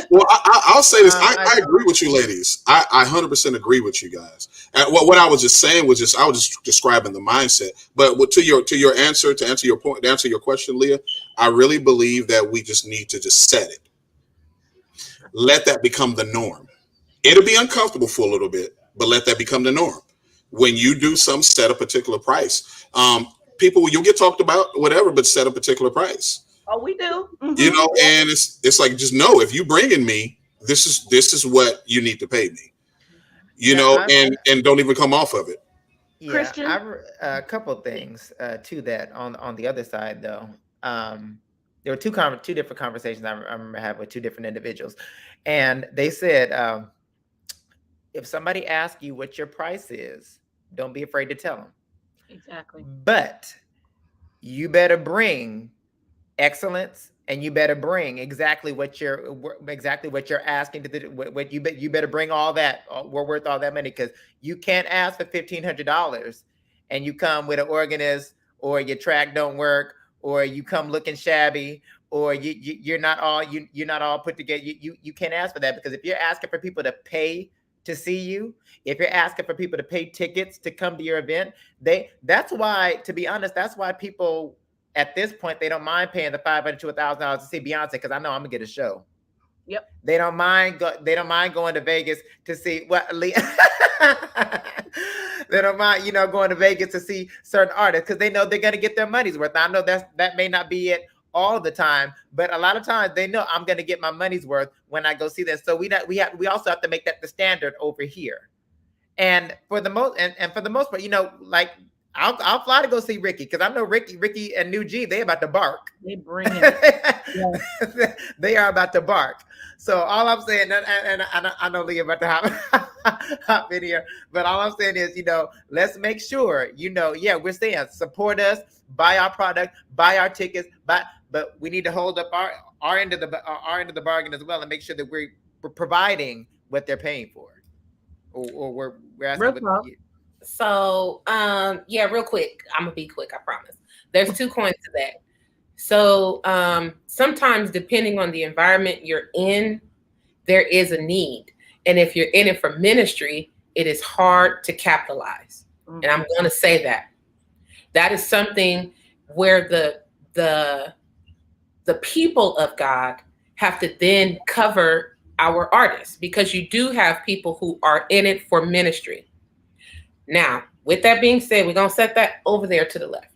Well, I'll say this. I agree with you, ladies. I 100% agree with you guys. And what I was just saying was I was just describing the mindset. But to answer your point, to answer your question, Leah, I really believe that we just need to just set it. Let that become the norm. It'll be uncomfortable for a little bit, but let that become the norm. When you do set a particular price, people, you'll get talked about, whatever, but set a particular price. Oh, we do. And it's like, just know, if you bringing me, this is what you need to pay me. And don't even come off of it. Yeah, Christian? a couple of things to that on the other side though. There were two different conversations I remember having with two different individuals, and they said, if somebody asks you what your price is, don't be afraid to tell them. Exactly. But you better bring excellence, and you better bring exactly what you're asking to what you better bring all that. We're worth all that money, because you can't ask for $1,500 and you come with an organist, or your track don't work, or you come looking shabby, or you're not all put together. You can't ask for that, because if you're asking for people to pay to see you, if you're asking for people to pay tickets to come to your event, that's why, to be honest, that's why people at this point, they don't mind paying the $500 to $1,000 to see Beyonce, because I know I'm gonna get a show. Yep. They don't mind going to Vegas to see what they don't mind, going to Vegas to see certain artists, because they know they're gonna get their money's worth. I know that may not be it all the time, but a lot of times they know I'm gonna get my money's worth when I go see them. So we also have to make that the standard over here. And for the most and for the most part, like I'll fly to go see Ricky, because I know Ricky and New G, they about to bark. They bring it. They are about to bark. So all I'm saying, and I know Leah about to hop in here, but all I'm saying is, let's make sure, we're saying support us, buy our product, buy our tickets, but we need to hold up our end of the bargain as well, and make sure that we're providing what they're paying for, or we're asking. So, real quick. I'm gonna be quick, I promise. There's two coins to that. So, sometimes depending on the environment you're in, there is a need. And if you're in it for ministry, it is hard to capitalize. And I'm going to say that. That is something where the people of God have to then cover our artists, because you do have people who are in it for ministry. Now, with that being said, we're going to set that over there to the left.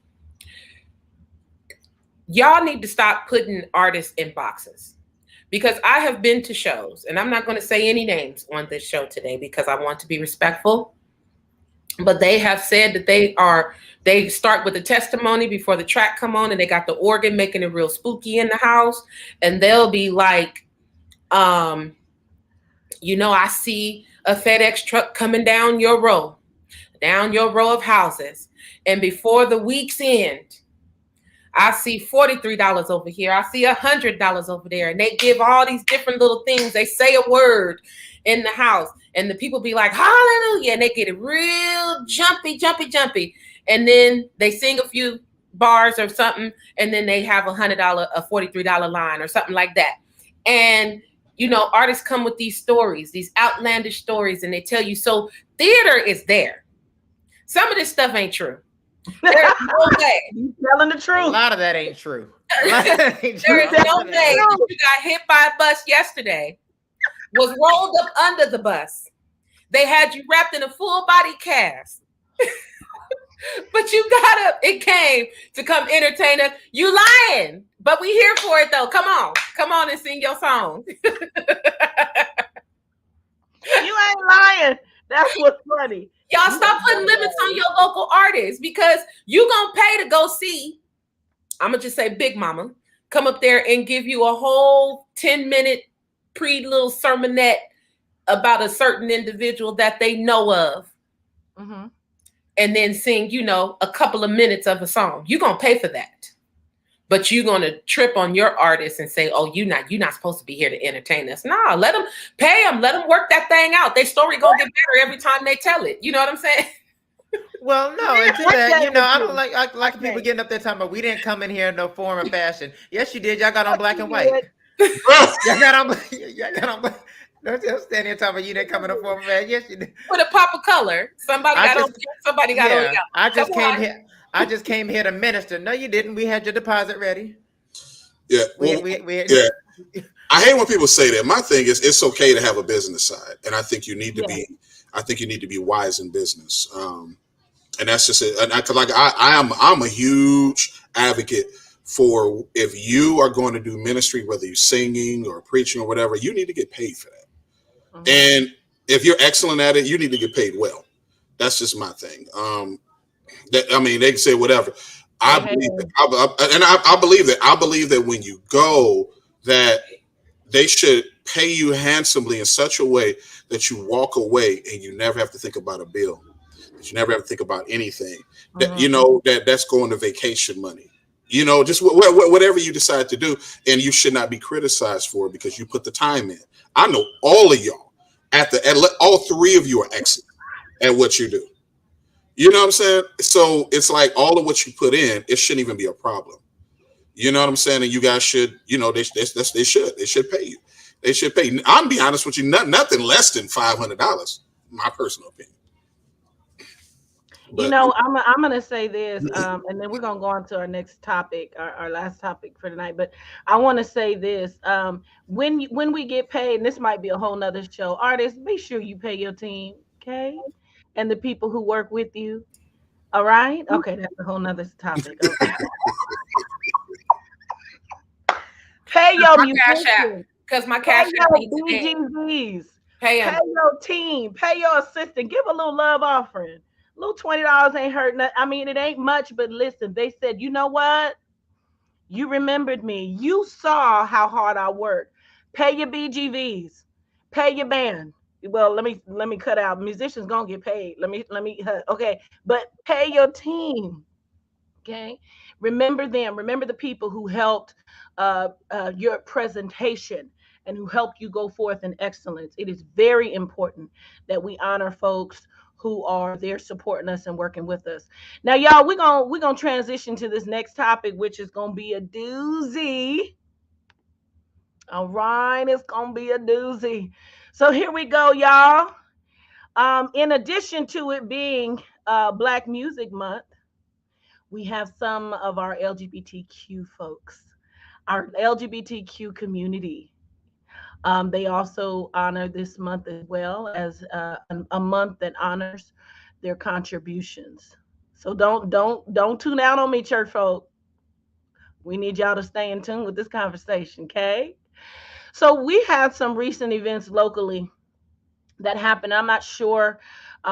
Y'all need to stop putting artists in boxes, because I have been to shows, and I'm not going to say any names on this show today because I want to be respectful, but they have said that they start with the testimony before the track come on, and they got the organ making it real spooky in the house, and they'll be like, I see a FedEx truck coming down your row of houses. And before the week's end, I see $43 over here. I see $100 over there. And they give all these different little things. They say a word in the house. And the people be like, hallelujah. And they get it real jumpy, jumpy, jumpy. And then they sing a few bars or something. And then they have a $43 line or something like that. And artists come with these stories, these outlandish stories, and they tell you, so theater is there. Some of this stuff ain't true. There's no way. You telling the A truth. lot of that ain't true. There is no way that you got hit by a bus yesterday, was rolled up under the bus. They had you wrapped in a full body cast. But you got up and came to come entertain us. You lying. But we here for it though. Come on and sing your song. You ain't lying. That's what's funny. Y'all stop putting limits on your local artists, because you gonna pay to go see, I'm gonna just say Big Mama, come up there and give you a whole 10-minute little sermonette about a certain individual that they know of. Mm-hmm. And then sing, a couple of minutes of a song. You're gonna pay for that. But you're gonna trip on your artist and say, oh, you're not supposed to be here to entertain us. Nah, let them pay them, let them work that thing out. Their story gonna get better every time they tell it. You know what I'm saying? Well, no, until that, I don't like people getting up there talking about we didn't come in here in no form or fashion. Yes, you did. Y'all got on black and white. Y'all got on black. Don't stand here talking about you didn't come in a form of fashion. Yes, you did. With a pop of color. Somebody got on yellow. I just came here to minister. No, you didn't. We had your deposit ready. Yeah. Yeah. I hate when people say that. My thing is, it's okay to have a business side, and I think you need to be. I think you need to be wise in business, and that's just it. And I'm a huge advocate for, if you are going to do ministry, whether you're singing or preaching or whatever, you need to get paid for that. Mm-hmm. And if you're excellent at it, you need to get paid well. That's just my thing. They can say whatever. I believe that. I believe that when you go, that they should pay you handsomely in such a way that you walk away and you never have to think about a bill. That you never have to think about anything. That that's going to vacation money. Just whatever you decide to do, and you should not be criticized for it because you put the time in. I know all of y'all all three of you are excellent at what you do. You know what I'm saying? So it's like all of what you put in, it shouldn't even be a problem. You know what I'm saying? And you guys should, they should pay you. They should pay you. I'm be honest with you, nothing less than $500. My personal opinion. But, I'm gonna say this, and then we're gonna go on to our next topic, our last topic for tonight. But I want to say this: when we get paid, and this might be a whole nother show, artists, make sure you pay your team, okay, and the people who work with you. All right, okay, that's a whole nother topic. Okay. Pay your musicians, because my cash app BGVs. Pay your team, pay your assistant, give a little love offering. Little $20 ain't hurt nothing. I mean, it ain't much, but listen, they said, you know what? You remembered me. You saw how hard I worked. Pay your BGVs. Pay your band. Well, let me cut out. Musicians gonna get paid. Let me okay, but pay your team. Okay, remember them. Remember the people who helped your presentation and who helped you go forth in excellence. It is very important that we honor folks who are there supporting us and working with us. Now, y'all, we're gonna transition to this next topic, which is gonna be a doozy. All right, it's gonna be a doozy. So here we go, y'all. In addition to it being Black Music Month, we have some of our LGBTQ folks, our LGBTQ community. They also honor this month as well as a month that honors their contributions. So don't tune out on me, church folk. We need y'all to stay in tune with this conversation, okay? So we had some recent events locally that happened. I'm not sure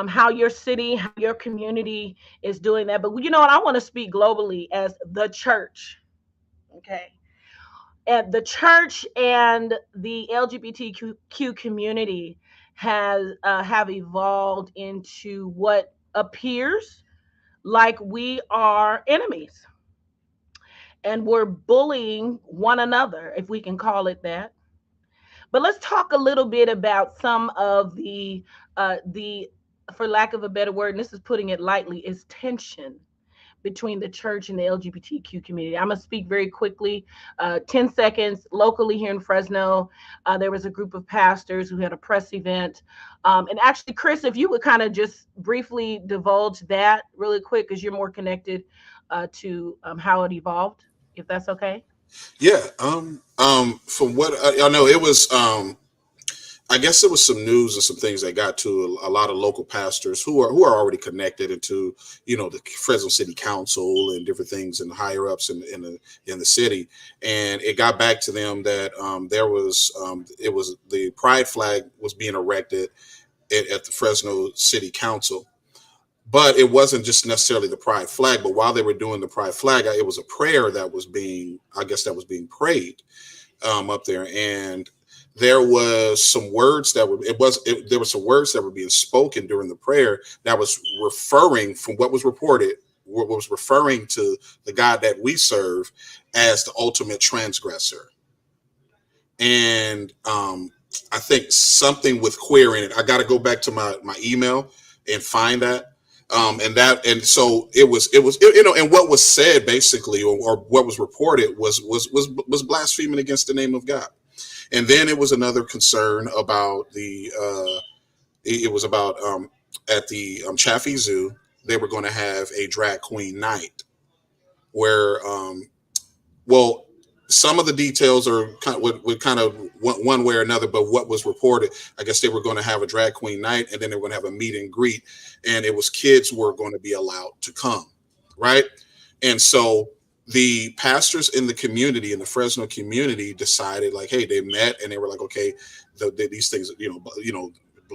how your city, how your community is doing that, but you know what? I want to speak globally as the church, okay? And the church and the LGBTQ community have evolved into what appears like we are enemies, and we're bullying one another, if we can call it that. But let's talk a little bit about some of the, for lack of a better word, and this is putting it lightly, is tension between the church and the LGBTQ community. I'm going to speak very quickly, 10 seconds. Locally here in Fresno, there was a group of pastors who had a press event. And actually, Chris, if you would kind of just briefly divulge that really quick, because you're more connected to how it evolved, if that's okay. Yeah. From what I know, it was I guess there was some news and some things that got to a lot of local pastors who are already connected into the Fresno City Council and different things and higher ups in the city, and it got back to them that there was it was the pride flag was being erected at the Fresno City Council, but it wasn't just necessarily the pride flag. But while they were doing the pride flag, it was a prayer that was being prayed up there, and there was some words that were there were some words that were being spoken during the prayer that was referring, from what was reported, what was referring to the God that we serve as the ultimate transgressor. And I think something with queer in it. I got to go back to my email and find that. And so it was and what was said basically, or what was reported was blaspheming against the name of God. And then it was another concern about it was about at the Chaffee Zoo, they were going to have a drag queen night where, well, some of the details are would kind of one way or another, but what was reported, I guess they were going to have a drag queen night, and then they were going to have a meet and greet, and it was kids were going to be allowed to come, right? And so the pastors in the community, in the Fresno community, decided, like, hey, they met and they were like, okay, these things,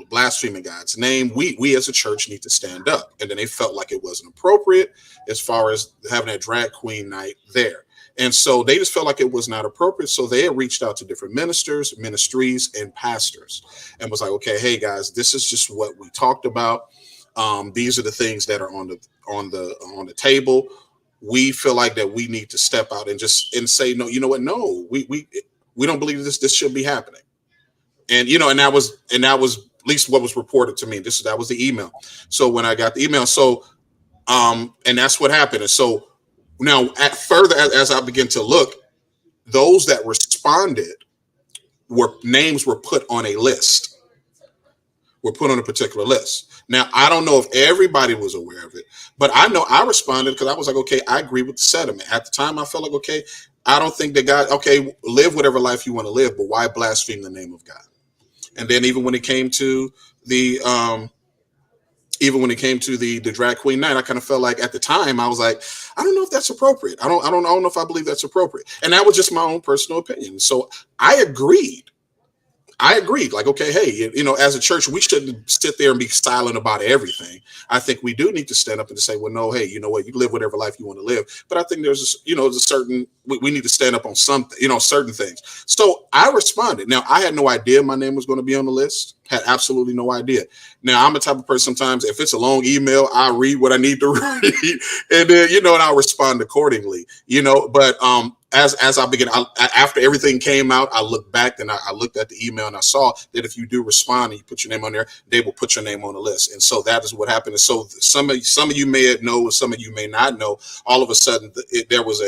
blaspheming God's name, we as a church need to stand up. And then they felt like it wasn't appropriate as far as having that drag queen night there. And so they just felt like it was not appropriate. So they had reached out to different ministers, ministries, and pastors, and was like, okay, hey guys, this is just what we talked about. These are the things that are on the table. We feel like that we need to step out and say, no, you know what? No, we don't believe this should be happening. And and that was at least what was reported to me. That was the email. So when I got the email, so and that's what happened. And so now as I begin to look, those that responded names were put on a list. Were put on a particular list. Now, I don't know if everybody was aware of it, but I know I responded because I was like, okay, I agree with the sentiment. At the time, I felt like, okay, I don't think that God, okay, live whatever life you want to live, but why blaspheme the name of God? And then even when it came to the the drag queen night, I kind of felt like at the time I was like, I don't know if that's appropriate. I don't know if I believe that's appropriate. And that was just my own personal opinion. So I agreed. Like, okay, hey, as a church, we shouldn't sit there and be silent about everything. I think we do need to stand up and to say, well, no, hey, you know what, you live whatever life you want to live. But I think there's a certain, we need to stand up on something, certain things. So I responded. Now, I had no idea my name was going to be on the list. Had absolutely no idea. Now, I'm the type of person, sometimes if it's a long email, I read what I need to read, and then, and I'll respond accordingly, but as I begin, after everything came out, I looked back and I looked at the email and I saw that if you do respond and you put your name on there, they will put your name on the list. And so that is what happened. And so some of you may know, some of you may not know. All of a sudden, there was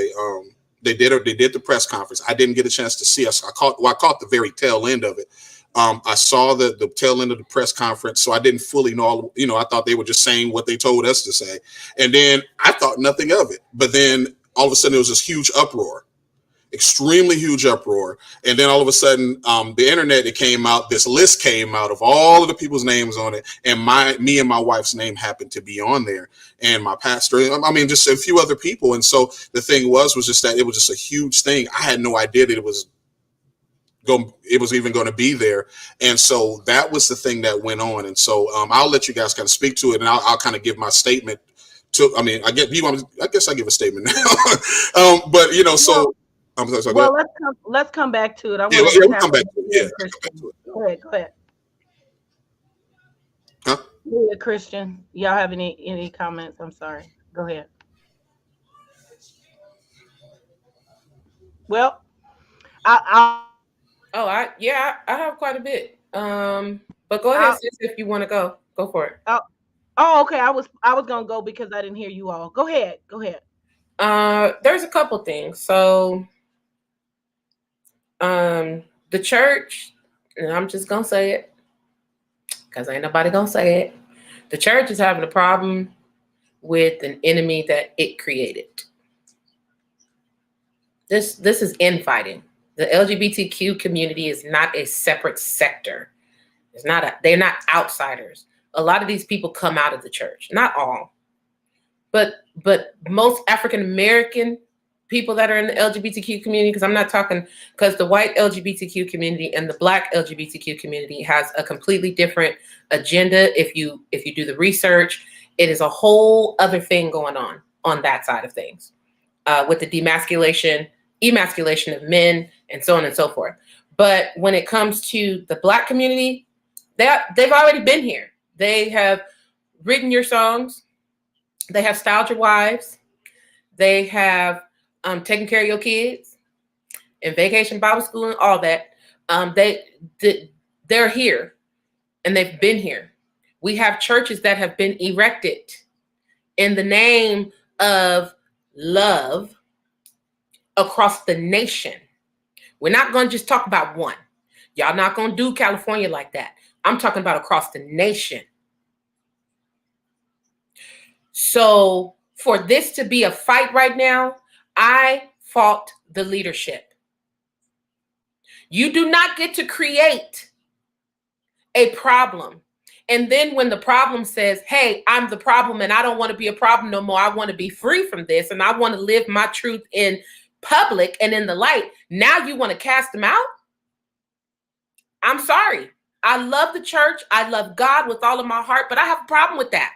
they did the press conference. I didn't get a chance to see us. I caught the very tail end of it. I saw the tail end of the press conference, so I didn't fully know. I thought they were just saying what they told us to say, and then I thought nothing of it. But then all of a sudden, there was this huge uproar. Extremely huge uproar, and then all of a sudden, the internet, this list came out of all of the people's names on it, and me and my wife's name happened to be on there, and my pastor, just a few other people. And so the thing was just that it was just a huge thing. I had no idea that it was even going to be there, and so that was the thing that went on. And so I'll let you guys kind of speak to it, and I'll kind of give my statement. I guess I give a statement now, but so. I'm sorry. So go Well, ahead. let's come back to it. I Yeah, want to yeah, we'll tap come back into to it. Yeah, Leah I'll come back Christian. to it. Go ahead, go ahead. Huh? Leah Christian. Y'all have any comments? I'm sorry. Go ahead. Well, I'll Oh, I have quite a bit. But go ahead, I'll, sis, if you want to go. Go for it. I'll oh, okay. I was gonna go because I didn't hear you all. Go ahead. Go ahead. There's a couple things. So, the church, and I'm just gonna say it because ain't nobody gonna say it. The church is having a problem with an enemy that it created. This is infighting. The LGBTQ community is not a separate sector. They're not outsiders. A lot of these people come out of the church. Not all, but most African American people that are in the LGBTQ community, because I'm not talking, because the white LGBTQ community and the black LGBTQ community has a completely different agenda. If you do the research, it is a whole other thing going on that side of things, with the emasculation of men, and so on and so forth. But when it comes to the black community, they've already been here. They have written your songs. They have styled your wives. They have taken care of your kids and vacation Bible school and all that. They're here and they've been here. We have churches that have been erected in the name of love across the nation. We're not going to just talk about one. Y'all not going to do California like that. I'm talking about across the nation. So for this to be a fight right now, I fault the leadership. You do not get to create a problem. And then when the problem says, hey, I'm the problem and I don't want to be a problem no more. I want to be free from this and I want to live my truth in public and in the light. Now you want to cast them out? I'm sorry. I love the church. I love God with all of my heart, but I have a problem with that.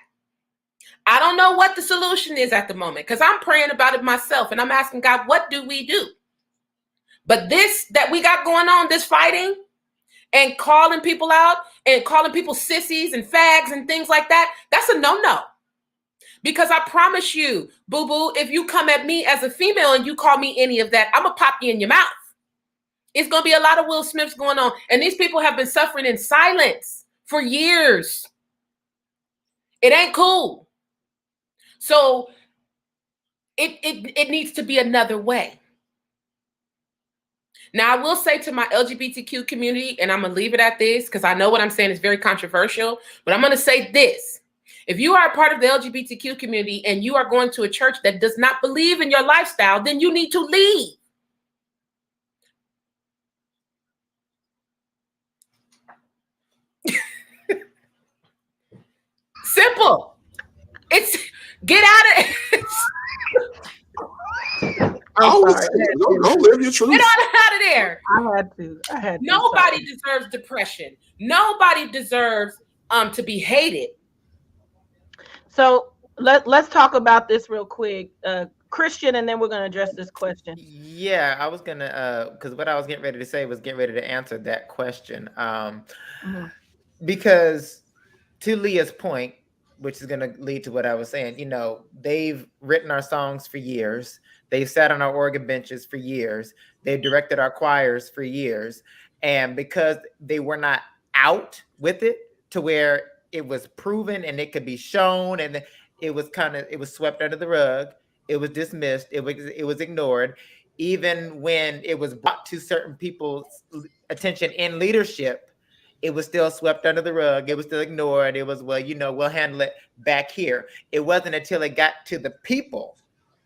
I don't know what the solution is at the moment because I'm praying about it myself and I'm asking God, what do we do? But this that we got going on, this fighting and calling people out and calling people sissies and fags and things like that, that's a no-no. Because I promise you, boo-boo, if you come at me as a female and you call me any of that, I'm going to pop you in your mouth. It's going to be a lot of Will Smiths going on. And these people have been suffering in silence for years. It ain't cool. So it needs to be another way. Now, I will say to my LGBTQ community, and I'm going to leave it at this because I know what I'm saying is very controversial, but I'm going to say this. If you are a part of the LGBTQ community and you are going to a church that does not believe in your lifestyle, then you need to leave. Simple. It's get out of it. Don't live your truth. Get out of there. I had to. Nobody deserves depression. Nobody deserves to be hated. So let's talk about this real quick, Christian, and then we're going to address this question. Yeah, I was gonna because what I was getting ready to say was getting ready to answer that question. Because to Leah's point, which is gonna lead to what I was saying, they've written our songs for years. They've sat on our organ benches for years. They've directed our choirs for years. And because they were not out with it to where it was proven and it could be shown, and it was swept under the rug, it was dismissed, it was ignored. Even when it was brought to certain people's attention in leadership, it was still swept under the rug. It was still ignored. It was, well, we'll handle it back here. It wasn't until it got to the people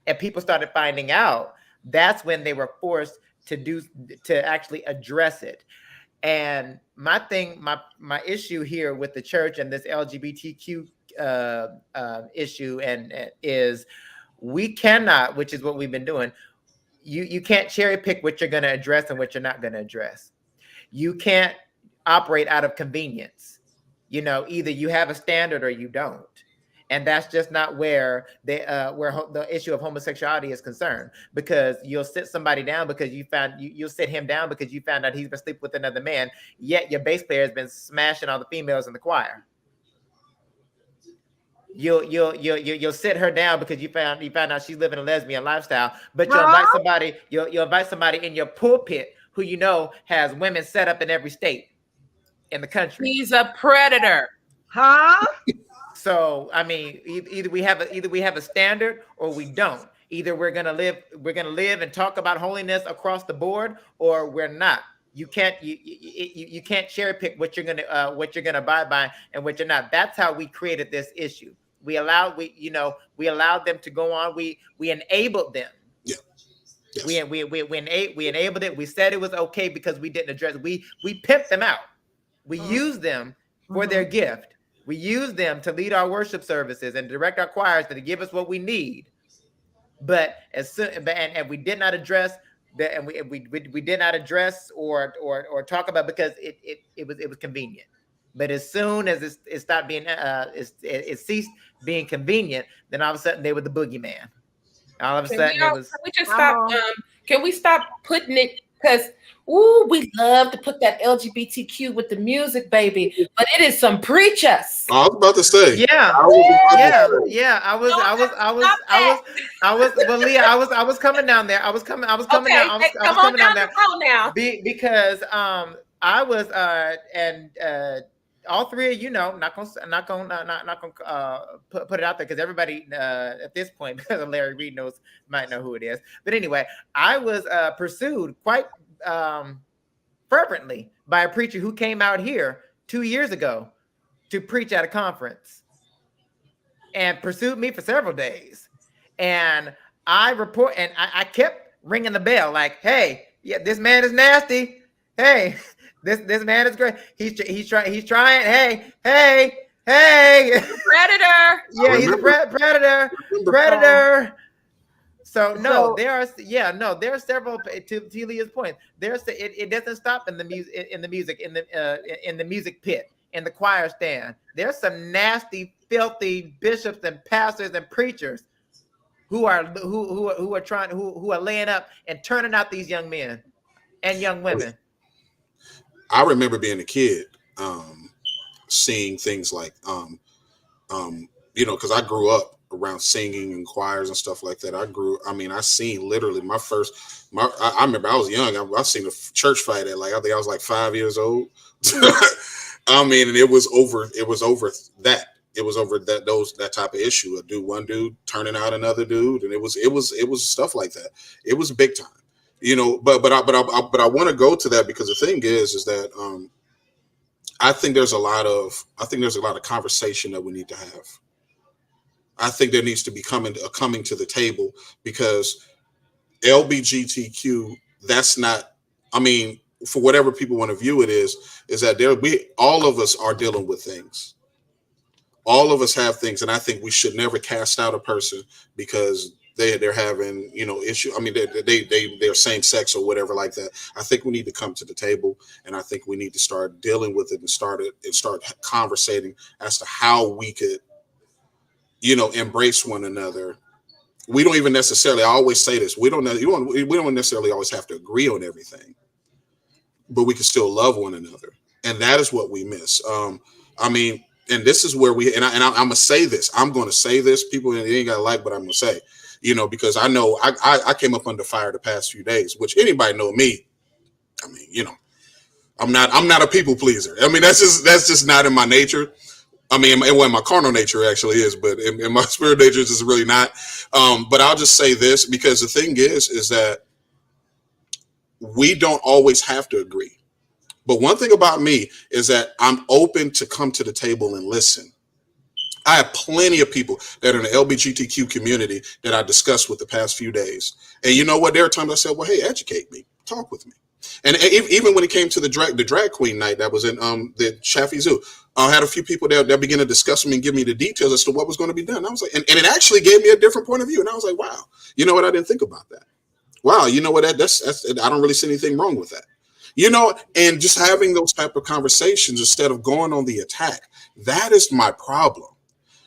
and people started finding out, that's when they were forced to actually address it. And my issue here with the church and this LGBTQ issue is we cannot, which is what we've been doing. You can't cherry pick what you're going to address and what you're not going to address. You can't operate out of convenience. Either you have a standard or you don't. And that's just not where the issue of homosexuality is concerned. Because you'll sit somebody down because you'll sit him down because you found out he's been sleeping with another man. Yet your bass player has been smashing all the females in the choir. You'll sit her down because you found out she's living a lesbian lifestyle. But you'll invite somebody in your pulpit who you know has women set up in every state in the country. He's a predator. Huh? So I mean, either we have a standard or we don't. Either we're gonna live and talk about holiness across the board, or we're not. You can't cherry pick what you're gonna abide by and what you're not. That's how we created this issue. We allowed them to go on. We enabled them. Yeah. Yes. We enabled it. We said it was okay because we didn't address it. We pimped them out. We used them for their gift. We use them to lead our worship services and direct our choirs to give us what we need. But we did not address that, and we did not address or talk about because it was convenient. But as soon as it stopped being it ceased being convenient, then all of a sudden they were the boogeyman. All of a sudden it was. Can we just stop? Can we stop putting it? Because we love to put that LGBTQ with the music, baby, but it is some preachers. I was about to say, yeah. I was coming down there. I was coming down there now. Because I was all three of you know, not gonna put it out there because everybody at this point, because Larry Reed might know who it is. But anyway, I was pursued quite fervently by a preacher who came out here 2 years ago to preach at a conference and pursued me for several days. And I kept ringing the bell like, hey, yeah, this man is nasty. Hey, this man is great. He's trying. Hey. Predator. Yeah, he's a predator. So there are several. To Leah's point, it doesn't stop in the music pit, in the choir stand. There's some nasty, filthy bishops and pastors and preachers who are laying up and turning out these young men and young women. I remember being a kid, seeing things like, because I grew up around singing and choirs and stuff like that. I seen literally I remember I was young. I seen a church fight at I think I was like 5 years old. And it was over that. It was over that type of issue. One dude turning out another dude. And it was stuff like that. It was big time. But I want to go to that because the thing is that I think there's a lot of conversation that we need to have. I think there needs to be coming to the table because LGBTQ, that's not. For whatever people want to view it is that all of us are dealing with things. All of us have things, and I think we should never cast out a person because they're having issue. They're same sex or whatever like that. I think we need to come to the table, and I think we need to start dealing with it and start conversating as to how we could embrace one another. We don't even necessarily. I always say this. We don't necessarily always have to agree on everything, but we can still love one another, and that is what we miss. And this is where I'm gonna say this. I'm gonna say this. People ain't gotta like what I'm gonna say. Because I know I came up under fire the past few days, which anybody know me. I'm not a people pleaser. That's just not in my nature. And my carnal nature actually is, but in my spirit nature is really not. But I'll just say this because the thing is that we don't always have to agree. But one thing about me is that I'm open to come to the table and listen. I have plenty of people that are in the LGBTQ community that I discussed with the past few days. And you know what? There are times I said, well, hey, educate me, talk with me. And even when it came to the drag queen night that was in the Chaffee Zoo, I had a few people there that began to discuss with me and give me the details as to what was going to be done. I was like, and it actually gave me a different point of view. And I was like, wow, you know what? I didn't think about that. Wow, you know what? That's I don't really see anything wrong with that. And just having those type of conversations instead of going on the attack, that is my problem.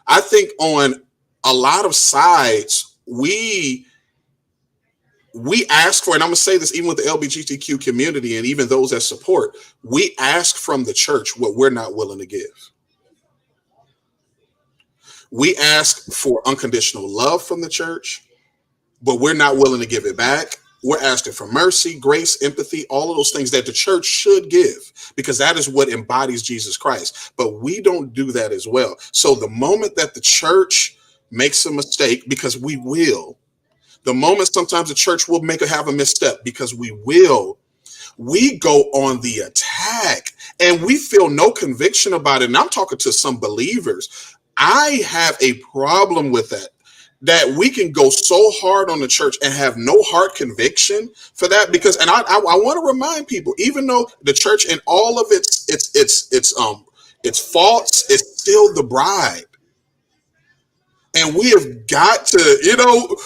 I think on a lot of sides, we ask for, and I'm gonna say this even with the LGBTQ community and even those that support, we ask from the church what we're not willing to give. We ask for unconditional love from the church, but we're not willing to give it back. We're asking for mercy, grace, empathy, all of those things that the church should give, because that is what embodies Jesus Christ. But we don't do that as well. So the moment that the church makes a mistake, because we will, the moment sometimes the church will have a misstep, because we will, we go on the attack and we feel no conviction about it. And I'm talking to some believers. I have a problem with that. That we can go so hard on the church and have no heart conviction for that, because, and I want to remind people, even though the church and all of its faults, is still the bride, and we have got to,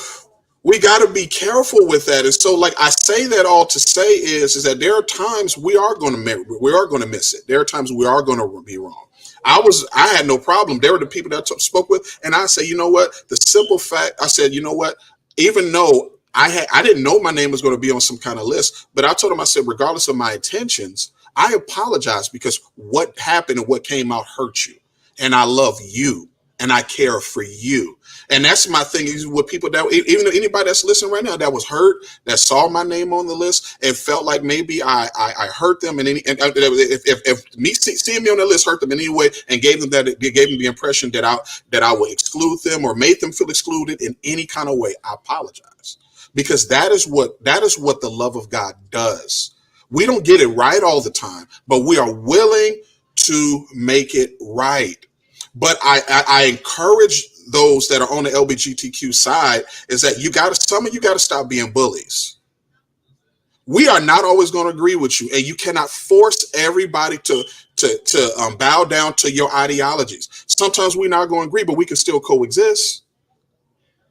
we got to be careful with that. And so, like, I say that all to say is that there are times we are going to miss it. There are times we are going to be wrong. I had no problem. There were the people that I spoke with, and I say, you know what? The simple fact, I said, you know what? Even though I didn't know my name was going to be on some kind of list, but I told them, I said, regardless of my intentions, I apologize, because what happened and what came out hurt you, and I love you, and I care for you. And that's my thing is with people that, even anybody that's listening right now that was hurt, that saw my name on the list and felt like maybe I hurt them, and if me seeing me on the list hurt them in any way and gave them the impression that I would exclude them or made them feel excluded in any kind of way, I apologize, because that is what the love of God does. We don't get it right all the time, but we are willing to make it right. But I encourage those that are on the LGBTQ side is that some of you got to stop being bullies. We are not always going to agree with you, and you cannot force everybody to bow down to your ideologies. Sometimes we're not going to agree, but we can still coexist.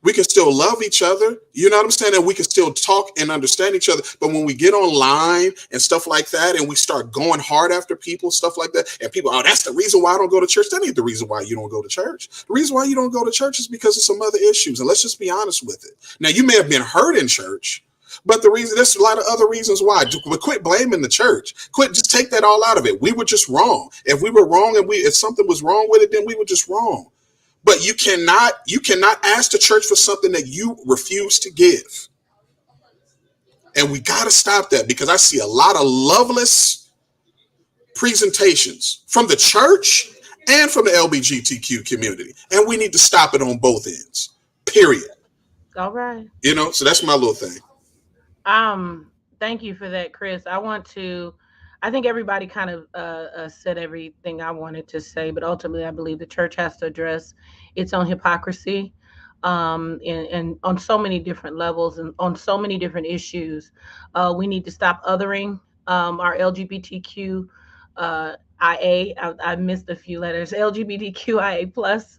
We can still love each other. You know what I'm saying? And we can still talk and understand each other. But when we get online and stuff like that, and we start going hard after people, stuff like that, and people, oh, that's the reason why I don't go to church. That ain't the reason why you don't go to church. The reason why you don't go to church is because of some other issues. And let's just be honest with it. Now, you may have been hurt in church, but there's a lot of other reasons why. But quit blaming the church. Just take that all out of it. We were just wrong. If we were wrong and if something was wrong with it, then we were just wrong. But you cannot ask the church for something that you refuse to give. And we got to stop that, because I see a lot of loveless presentations from the church and from the LGBTQ community. And we need to stop it on both ends, period. All right. So that's my little thing. Thank you for that, Chris. I think everybody kind of said everything I wanted to say, but ultimately I believe the church has to address its own hypocrisy, and on so many different levels and on so many different issues. We need to stop othering our LGBTQ I missed a few letters, LGBTQIA plus.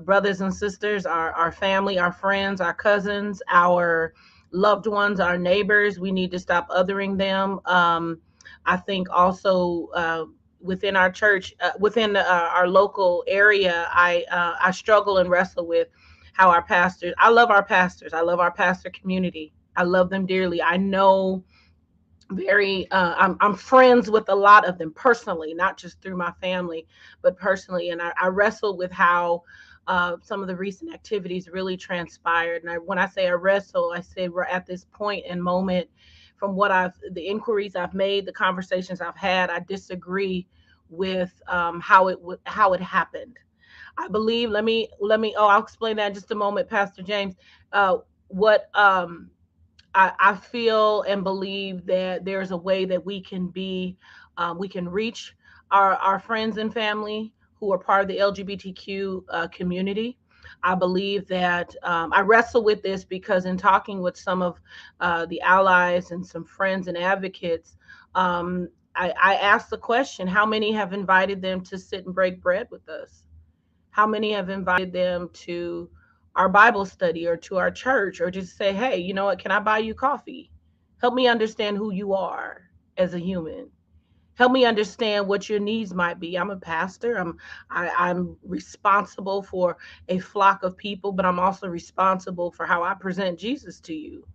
Brothers and sisters, our family, our friends, our cousins, our loved ones, our neighbors. We need to stop othering them. I think also within our church, within our local area, I struggle and wrestle with how our pastors. I love our pastors. I love our pastor community. I love them dearly. I know I'm friends with a lot of them personally, not just through my family, but personally. And I wrestle with how some of the recent activities really transpired. And when I say I wrestle, I say we're at this point and moment from the inquiries I've made, the conversations I've had, I disagree with how it happened. I believe, I'll explain that in just a moment, Pastor James. What I feel and believe that there's a way that we can reach our friends and family who are part of the LGBTQ community. I believe that I wrestle with this because in talking with some of the allies and some friends and advocates, I asked the question, how many have invited them to sit and break bread with us? How many have invited them to our Bible study or to our church, or just say, hey, you know what, can I buy you coffee? Help me understand who you are as a human. Help me understand what your needs might be. I'm a pastor. I'm responsible for a flock of people, but I'm also responsible for how I present Jesus to you.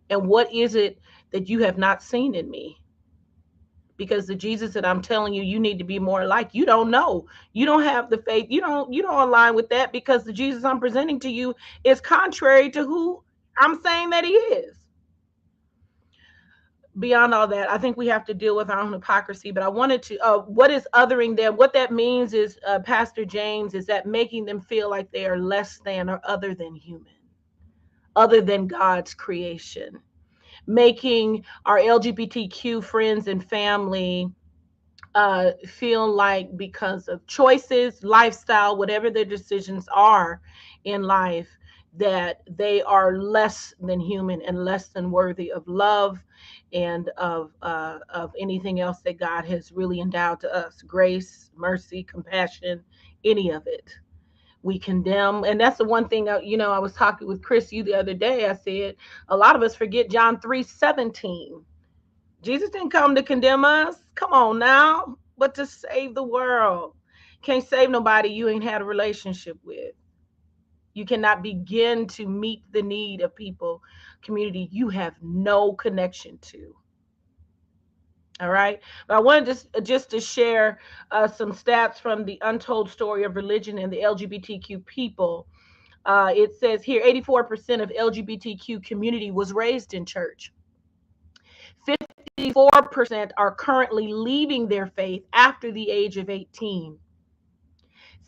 And what is it that you have not seen in me? Because the Jesus that I'm telling you you need to be more like, you don't know. You don't have the faith. You don't align with that, because the Jesus I'm presenting to you is contrary to who I'm saying that he is. Beyond all that, I think we have to deal with our own hypocrisy. But I wanted to, what is othering them? What that means is, Pastor James, is that making them feel like they are less than or other than human, other than God's creation, making our LGBTQ friends and family feel like, because of choices, lifestyle, whatever their decisions are in life, that they are less than human and less than worthy of love and of anything else that God has really endowed to us: grace, mercy, compassion, any of it. We condemn, and that's the one thing. I was talking with Chris you the other day. I said a lot of us forget John 3:17. Jesus didn't come to condemn us. Come on now, but to save the world. Can't save nobody you ain't had a relationship with. You cannot begin to meet the need of people, community you have no connection to. All right. But I wanted just to share some stats from the Untold Story of Religion and the LGBTQ people. It says here 84% of LGBTQ community was raised in church. 54% are currently leaving their faith after the age of 18.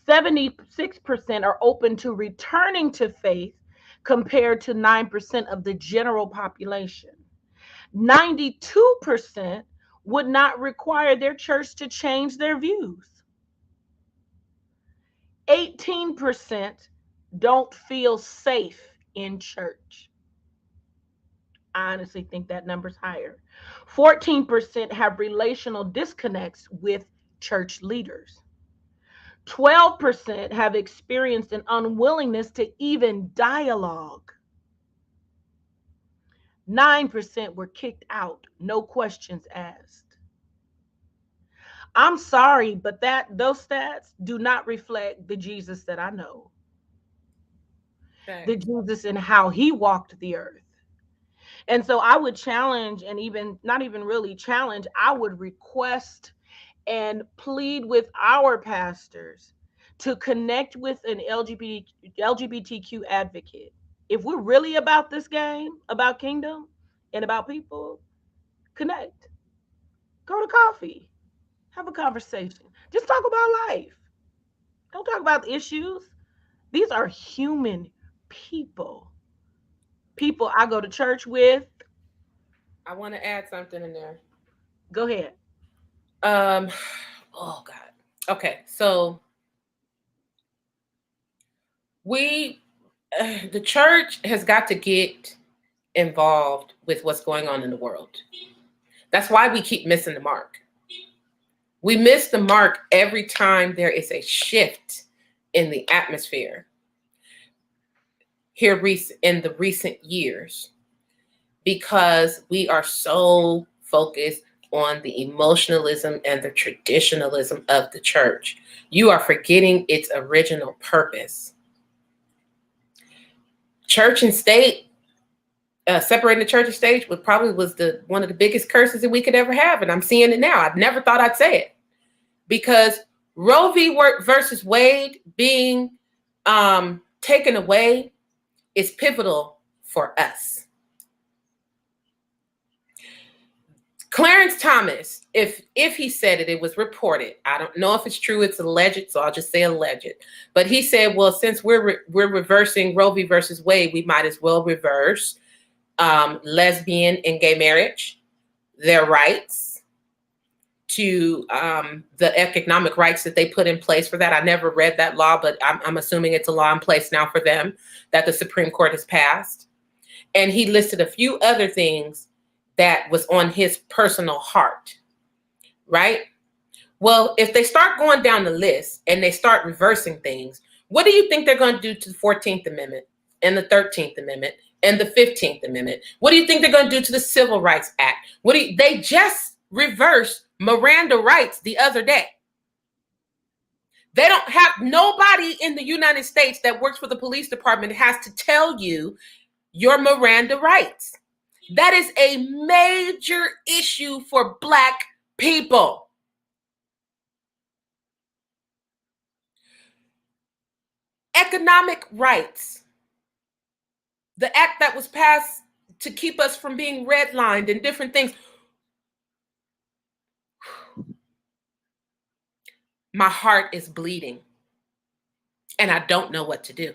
76% are open to returning to faith, compared to 9% of the general population. 92% would not require their church to change their views. 18% don't feel safe in church. I honestly think that number's higher. 14% have relational disconnects with church leaders. 12% have experienced an unwillingness to even dialogue. 9% were kicked out, no questions asked. I'm sorry, but those stats do not reflect the Jesus that I know. The Jesus and how he walked the earth. And so I would challenge, and even not even really challenge, I would request and plead with our pastors to connect with an LGBTQ advocate. If we're really about this game, about kingdom and about people, connect. Go to coffee. Have a conversation. Just talk about life. Don't talk about the issues. These are human people. People I go to church with. I want to add something in there. Go ahead. Oh God. Okay, so the church has got to get involved with what's going on in the world. That's why we keep missing the mark. We miss the mark every time there is a shift in the atmosphere here in the recent years, because we are so focused on the emotionalism and the traditionalism of the church. You are forgetting its original purpose. Church and state, separating the church and state was one of the biggest curses that we could ever have. And I'm seeing it now. I never thought I'd say it, because Roe v. versus Wade being taken away is pivotal for us. Clarence Thomas, if he said it, it was reported. I don't know if it's true. It's alleged, so I'll just say alleged. But he said, well, since we're reversing Roe v. versus Wade, we might as well reverse lesbian and gay marriage, their rights to the economic rights that they put in place for that. I never read that law, but I'm assuming it's a law in place now for them that the Supreme Court has passed. And he listed a few other things that was on his personal heart, right? Well, if they start going down the list and they start reversing things, what do you think they're going to do to the 14th Amendment and the 13th Amendment and the 15th Amendment? What do you think they're going to do to the Civil Rights Act? They just reversed Miranda rights the other day. They don't have, nobody in the United States that works for the police department has to tell you your Miranda rights. That is a major issue for Black people. Economic rights. The act that was passed to keep us from being redlined and different things. My heart is bleeding and I don't know what to do.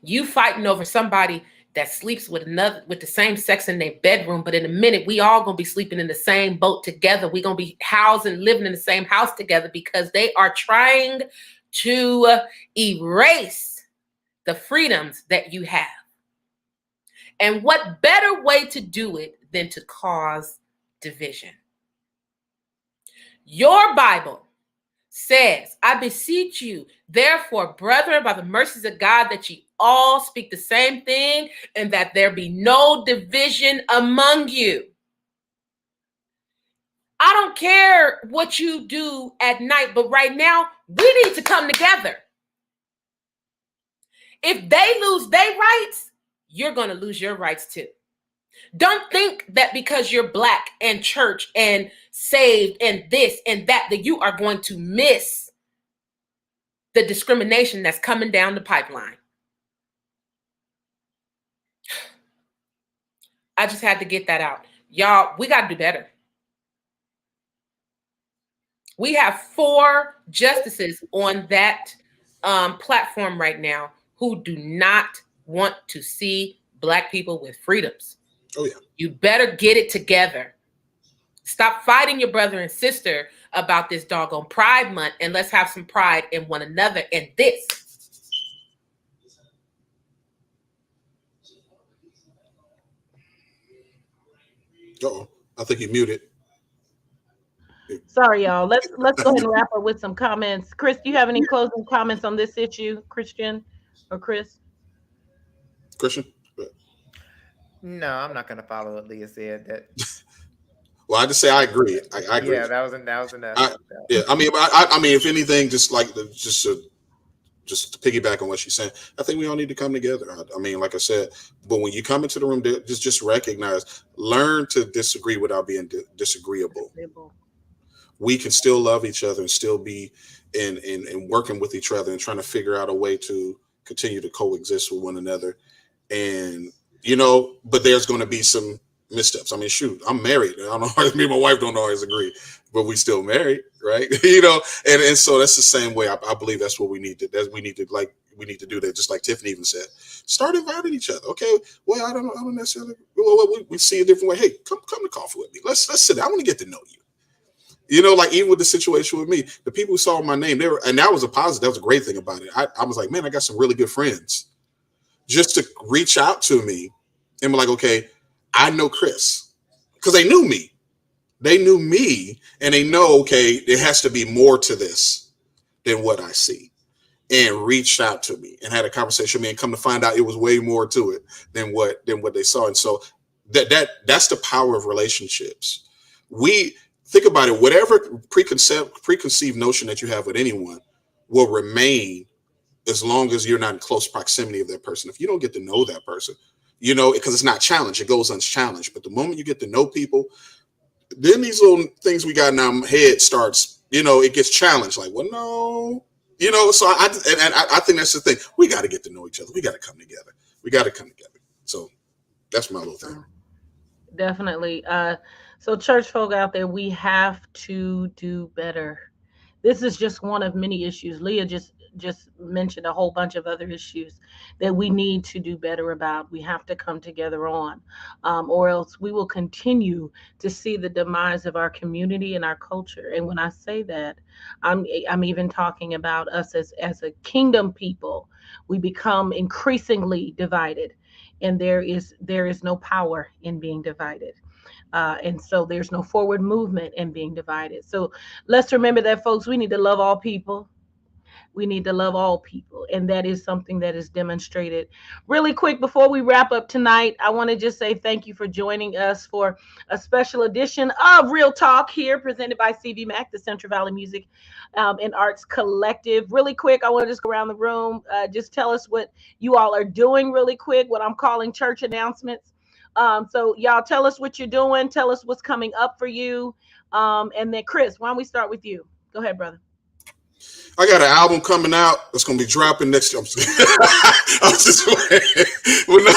You fighting over somebody that sleeps with the same sex in their bedroom, but in a minute we all gonna be sleeping in the same boat together. We're gonna be housed and living in the same house together because they are trying to erase the freedoms that you have. And what better way to do it than to cause division? Your Bible says, I beseech you, therefore, brethren, by the mercies of God, that ye all speak the same thing, and that there be no division among you. I don't care what you do at night, but right now, we need to come together. If they lose their rights, you're going to lose your rights too. Don't think that because you're Black and church and saved and this and that you are going to miss the discrimination that's coming down the pipeline. I just had to get that out. Y'all, we got to do better. We have 4 justices on that platform right now who do not want to see Black people with freedoms. Oh, yeah. You better get it together. Stop fighting your brother and sister about this doggone Pride Month, and let's have some pride in one another and this. Uh-oh. I think he muted. Sorry, y'all. Let's go ahead and wrap up with some comments. Chris, do you have any closing comments on this issue, Christian or Chris? Christian? No, I'm not going to follow what Leah said. That. Well, I just say I agree. I agree. Yeah, that was enough. Yeah, I mean, if anything, just like just to piggyback on what she's saying, I think we all need to come together. I mean, like I said, but when you come into the room, just recognize, learn to disagree without being disagreeable. We can still love each other and still be in working with each other and trying to figure out a way to continue to coexist with one another. And, but there's going to be some missteps. I mean, shoot, I'm married. I don't know, me and my wife don't always agree, but we still married, right? And so that's the same way. I believe that's what we need to do that. Just like Tiffany even said, start inviting each other. Okay, well, I don't necessarily. Well, we see a different way. Hey, come to coffee with me. Let's sit down. I want to get to know you. Like even with the situation with me, the people who saw my name, and that was a positive. That was a great thing about it. I was like, man, I got some really good friends. Just to reach out to me and be like, okay, I know Chris, because they knew me. They knew me, and they know, okay, there has to be more to this than what I see. And reached out to me and had a conversation with me, and come to find out it was way more to it than what they saw. And so that's the power of relationships. We think about it, whatever preconceived notion that you have with anyone will remain as long as you're not in close proximity of that person. If you don't get to know that person, because it's not challenged, it goes unchallenged. But the moment you get to know people, then these little things we got in our head starts, it gets challenged. Like, well, no, so I think that's the thing. We got to get to know each other. We got to come together. So that's my little thing. Definitely. So church folk out there, we have to do better. This is just one of many issues. Leah just mentioned a whole bunch of other issues that we need to do better about. We have to come together on, or else we will continue to see the demise of our community and our culture. And when I say that, I'm even talking about us as a kingdom people. We become increasingly divided, and there is no power in being divided. And so there's no forward movement in being divided. So let's remember that, folks, we need to love all people. We need to love all people. And that is something that is demonstrated. Really quick, before we wrap up tonight, I want to just say thank you for joining us for a special edition of Real Talk here, presented by CVMAC, the Central Valley Music and Arts Collective. Really quick, I want to just go around the room. Just tell us what you all are doing really quick, what I'm calling church announcements. So y'all tell us what you're doing. Tell us what's coming up for you. And then Chris, why don't we start with you? Go ahead, brother. I got an album coming out that's gonna be dropping next year. I'm just well, no.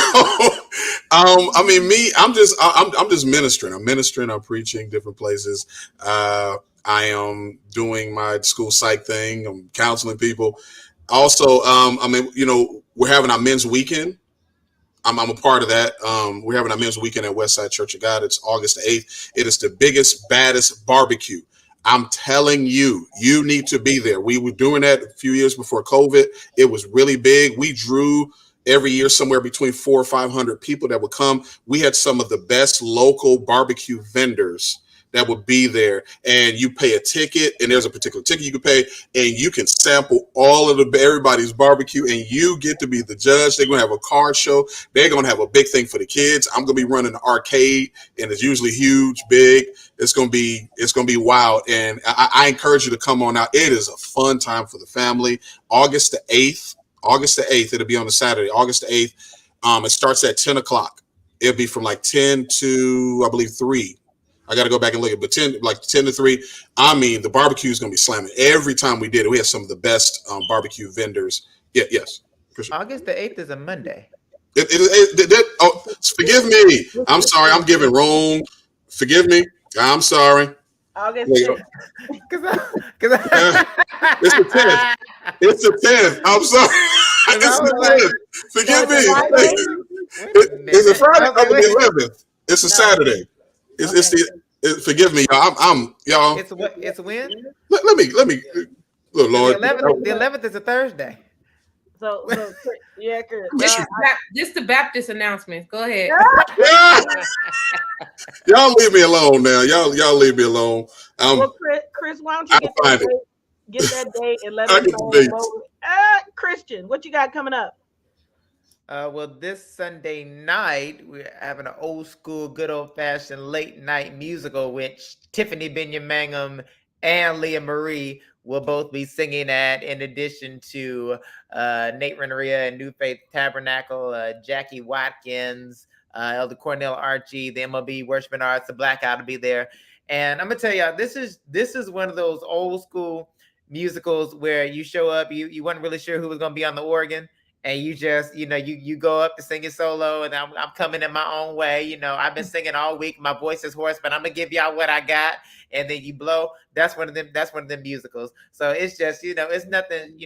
I mean, I'm just ministering. I'm ministering. I'm preaching different places. I am doing my school psych thing. I'm counseling people. Also, I mean, we're having our men's weekend. I'm a part of that. We're having our men's weekend at Westside Church of God. It's August the 8th. It is the biggest, baddest barbecue. I'm telling you, you need to be there. We were doing that a few years before COVID. It was really big. We drew every year somewhere between 400 or 500 people that would come. We had some of the best local barbecue vendors that would be there, and you pay a ticket, and there's a particular ticket you can pay, and you can sample all of everybody's barbecue, and you get to be the judge. They're gonna have a card show. They're gonna have a big thing for the kids. I'm gonna be running the arcade, and it's usually huge, big. It's gonna be wild, and I encourage you to come on out. It is a fun time for the family. August the 8th. August the 8th. It'll be on a Saturday. August the 8th. It starts at 10 o'clock. It'll be from like 10 to I believe 3. I got to go back and look at it, but 10 to 3. I mean, the barbecue is going to be slamming. Every time we did it, we had some of the best barbecue vendors. Yeah, yes. August the 8th is a Monday. Forgive me. I'm sorry. I'm giving wrong. Forgive me. I'm sorry. August It's 6th. the 10th. It's the 10th. I'm sorry. It's the 10th. Forgive me. It's a Friday. The 11th. It's a Saturday. It's the. Forgive me, y'all. I'm y'all. It's when? Let me. Good Lord. The 11th is a Thursday. So yeah, good. This the Baptist announcements. Go ahead. Y'all leave me alone now. Y'all leave me alone. Well, Chris, why don't you get that date and let us know. Christian, what you got coming up? Well, this Sunday night, we're having an old school, good old fashioned late night musical, which Tiffany Benyamangham and Leah Marie will both be singing at, in addition to Nate Renneria and New Faith Tabernacle, Jackie Watkins, Elder Cornell Archie, the MLB Worship and Arts, the Blackout will be there. And I'm gonna tell y'all, this is one of those old school musicals where you show up, you weren't really sure who was gonna be on the organ. And you just, you go up to sing it solo, and I'm coming in my own way. I've been singing all week. My voice is hoarse, but I'm gonna give y'all what I got. And then you blow. That's one of them musicals. So it's just, it's nothing,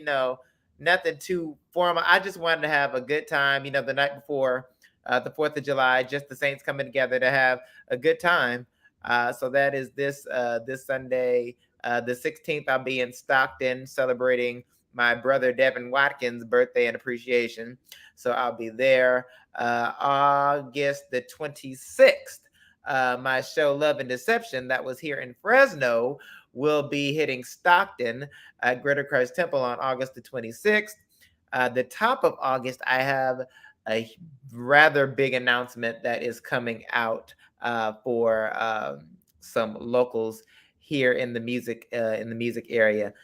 nothing too formal. I just wanted to have a good time. The night before the 4th of July, just the Saints coming together to have a good time. So that is this Sunday, the 16th. I'll be in Stockton celebrating my brother Devin Watkins' birthday and appreciation. So I'll be there. August the 26th, my show Love and Deception that was here in Fresno will be hitting Stockton at Greater Christ Temple on August the 26th. The top of August, I have a rather big announcement that is coming out for some locals here in the music area.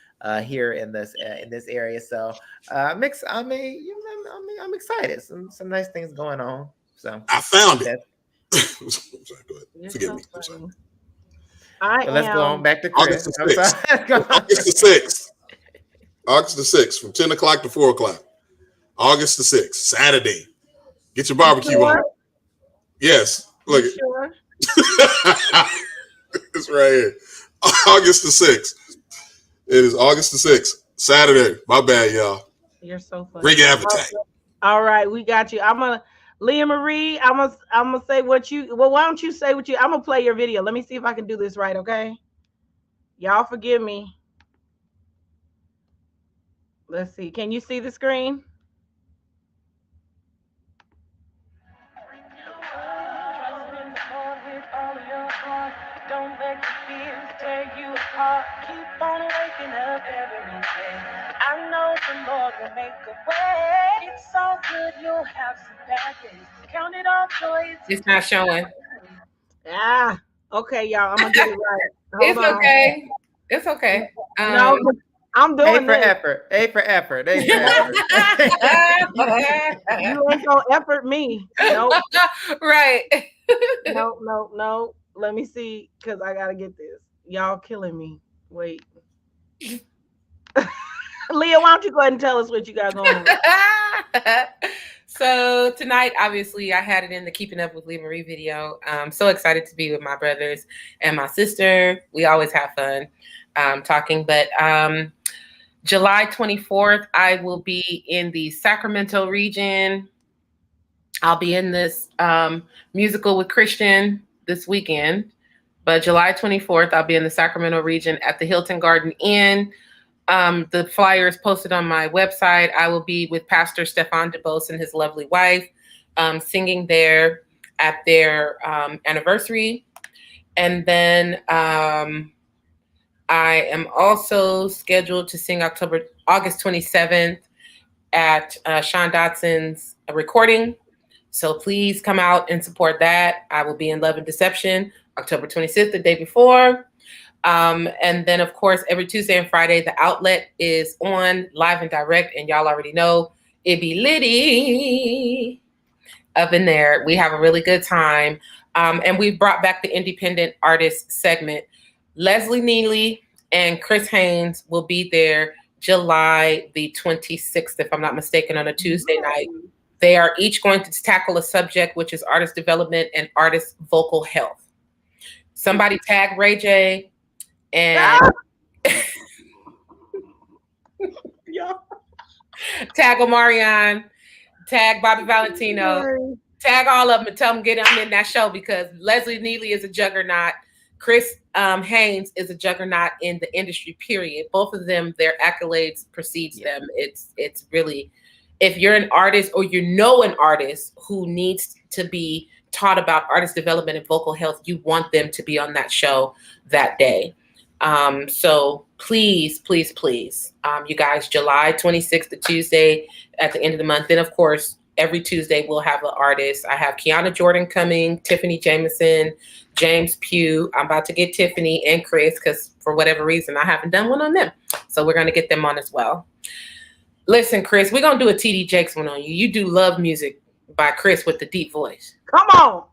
Here in this area, so I'm excited. Some nice things going on. So I found it. Sorry, go ahead. Forgive me. I'm sorry. Let's go on back to Chris. August the 6th. August the 6th, from 10 o'clock to 4 o'clock. August the 6th, Saturday. Get your barbecue on. Yes. Look. Sure? It's right here. August the 6th. It is August the 6th, Saturday. My bad, y'all. You're so funny. Bring appetite. All right, we got you. Leah Marie, I'm gonna say what you. Well, why don't you say what you? I'm gonna play your video. Let me see if I can do this right. Okay. Y'all forgive me. Let's see. Can you see the screen? Don't let your fears tear you apart. Keep on waking up every day. I It's not showing. Ah, okay, y'all. I'm gonna get it right. Hold It's on. okay. It's okay. No, I'm A doing for this. effort. A for effort. A for effort. You ain't gonna effort me. Nope. Right. No, no, no. Let me see, cause I gotta get this. Y'all killing me. Wait. Leah, why don't you go ahead and tell us what you got going on? So tonight, obviously, I had it in the Keeping Up with Leah Marie video. I'm so excited to be with my brothers and my sister. We always have fun talking. But July 24th, I will be in the Sacramento region. I'll be in this musical with Christian this weekend. But July 24th, I'll be in the Sacramento region at the Hilton Garden Inn. The flyer is posted on my website. I will be with Pastor Stefan DeBose and his lovely wife singing there at their anniversary. And then I am also scheduled to sing August 27th at Sean Dotson's recording. So please come out and support that. I will be in Love and Deception October 26th, the day before. And then, of course, every Tuesday and Friday, the outlet is on live and direct. And y'all already know it be litty up in there. We have a really good time. And we've brought back the independent artist segment. Leslie Neely and Chris Haynes will be there July the 26th, if I'm not mistaken, on a Tuesday night. They are each going to tackle a subject, which is artist development and artist vocal health. Somebody tag Ray J and tag Omarion, tag Bobby Valentino, tag all of them and tell them get them in that show, because Leslie Neely is a juggernaut. Chris Haynes is a juggernaut in the industry, period. Both of them, their accolades precedes them. It's really, if you're an artist or you know an artist who needs to be taught about artist development and vocal health, you want them to be on that show that day. So please, please, please, you guys, July 26th, the Tuesday at the end of the month. Then, of course, every Tuesday we'll have an artist. I have Kiana Jordan coming, Tiffany Jameson, James Pugh. I'm about to get Tiffany and Chris because for whatever reason, I haven't done one on them. So we're going to get them on as well. Listen, Chris, we're going to do a TD Jakes one on you. You do Love Music by Chris with the deep voice. Come on.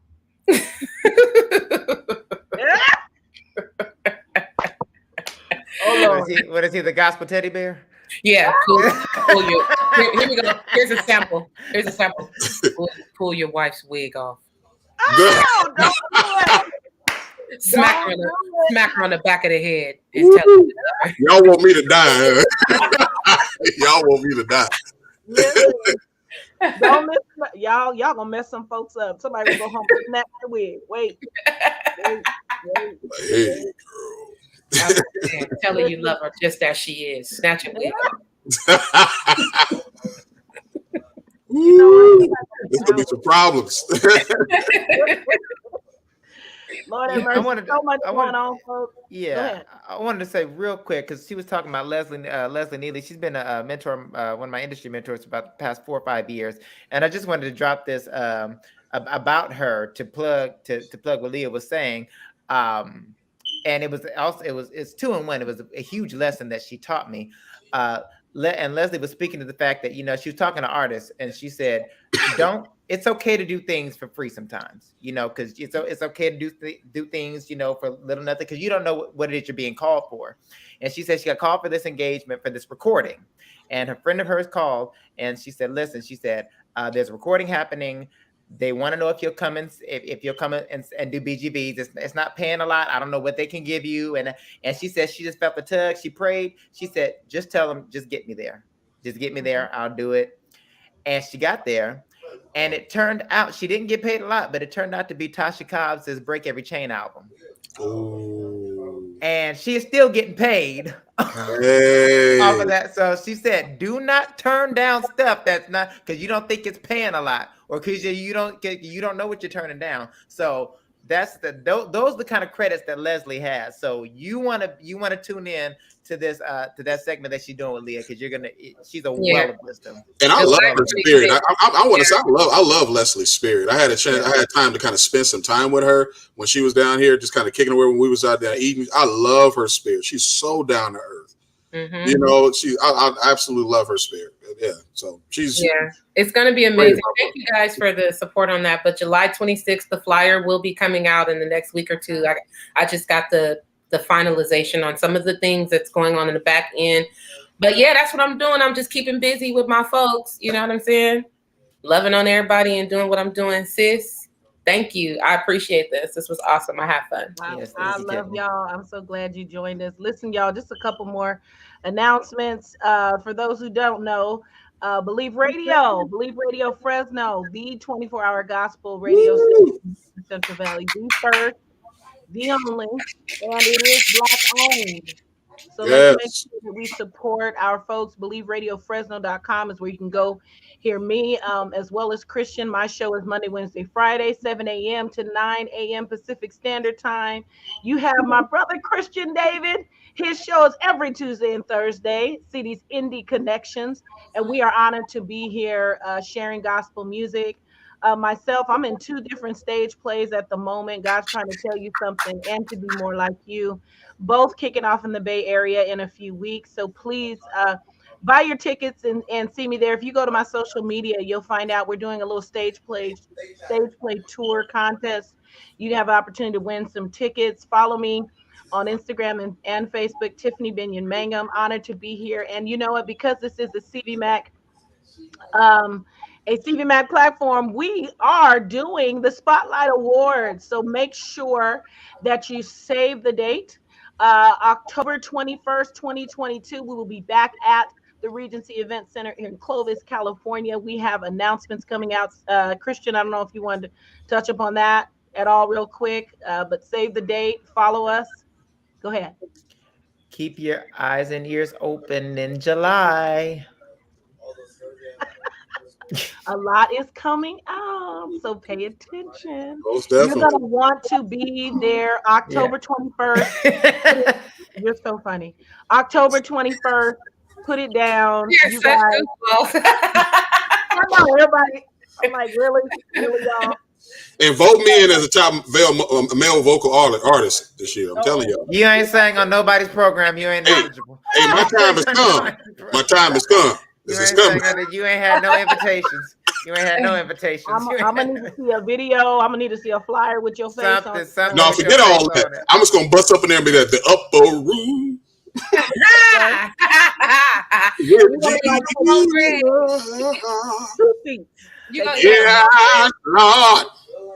What is he, the gospel teddy bear? Yeah. Pull your, here we go. Here's a sample. Pull your wife's wig off. Oh, don't do it. Smack her on the back of the head. And tell her y'all want me to die. Huh? Y'all want me to die. Listen, don't miss, y'all gonna mess some folks up. Somebody will go home and snap their wig. Wait. Hey, girl. Tell her you love her just as she is. Snatch your wig off. There's gonna be some problems. Lord have mercy. So much going on, folks. Yeah, I wanted to say real quick because she was talking about Leslie Neely. She's been a mentor, one of my industry mentors for about the past 4 or 5 years, and I just wanted to drop this about her to plug what Leah was saying. And it's 2 in 1. It was a huge lesson that she taught me. And Leslie was speaking to the fact that, she was talking to artists and she said, it's okay to do things for free sometimes, because it's okay to do things, for little nothing, because you don't know what it is you're being called for. And she said she got called for this engagement, for this recording. And her friend of hers called and she said, listen, she said, there's a recording happening. They want to know if you'll come and do BGVs. It's not paying a lot. I don't know what they can give you. And she said she just felt the tug. She prayed. She said, just tell them, just get me there. Just get me there. I'll do it. And she got there. And it turned out, she didn't get paid a lot, but it turned out to be Tasha Cobb's Break Every Chain album. Ooh. And she is still getting paid off of that. So she said, do not turn down stuff that's not, because you don't think it's paying a lot, or because you don't know what you're turning down. So those are the kind of credits that Leslie has. So you wanna tune in to this to that segment that she's doing with Leah, because she's a Yeah. well of wisdom. And I July love Well her of wisdom. 26th. spirit. I want to say Yeah. I love Leslie's spirit. I had a chance. Yeah. I had time to kind of spend some time with her when she was down here, just kind of kicking away when we was out there eating. I love her spirit. She's so down to earth. You Mm-hmm. know, I absolutely love her spirit. Yeah. So she's Yeah, it's going to be great. amazing. Thank you guys for the support on that. But July 26th, the flyer will be coming out in the next week or two. I just got the finalization on some of the things that's going on in the back end. But yeah, that's what I'm doing. I'm just keeping busy with my folks. You know what I'm saying? Loving on everybody and doing what I'm doing, sis. Thank you. I appreciate this. This was awesome. I had fun. Wow, Yes, thank I you, love Tiffany. y'all. I'm so glad you joined us. Listen, y'all, just a couple more announcements. For those who don't know, Believe Radio Fresno, the 24-hour gospel radio station in Central Valley, the first, the only, and it is Black owned. So let's make Yes. sure that we support our folks. BelieveRadioFresno.com is where you can go hear me, as well as Christian. My show is Monday, Wednesday, Friday, 7 a.m. to 9 a.m. Pacific Standard Time. You have my brother Christian David. His show is every Tuesday and Thursday. See these indie connections, and we are honored to be here sharing gospel music. Myself, I'm in two different stage plays at the moment. God's trying to tell you something and to be more like you, both kicking off in the Bay Area in a few weeks. So please buy your tickets and see me there. If you go to my social media, you'll find out we're doing a little stage play tour contest. You have an opportunity to win some tickets. Follow me on Instagram and Facebook, Tiffany Binion Mangum. Honored to be here. And you know what? Because this is the um, CVMAC platform, we are doing the Spotlight Awards. So make sure that you save the date. October 21st, 2022, we will be back at the Regency Event Center in Clovis, California. We have announcements coming out. Christian, I don't know if you wanted to touch upon that at all, real quick, but save the date, follow us. Go ahead. Keep your eyes and ears open in July. A lot is coming out, so pay attention. Most You're definitely. going to want to be there Yeah. October 21st. You're so funny. October 21st, put it down. You're You such guys, goofballs. I know everybody. I'm like, really? Really, y'all? And vote me in as a top male vocal artist this year. I'm telling Oh, y'all. You ain't sang on nobody's program. You ain't Hey, eligible. hey, my time has come. My time has come. You This is ain't coming. sang on it. You ain't had no invitations. You ain't had no invitations. You ain't I'm going to need to see a video. I'm going to need to see a flyer with your face on. something No, with your forget face all that. on it. I'm just gonna bust up in there and be at the upper room. You're going to be like, two seats. You Take gonna it eat down. your Yeah, Lord.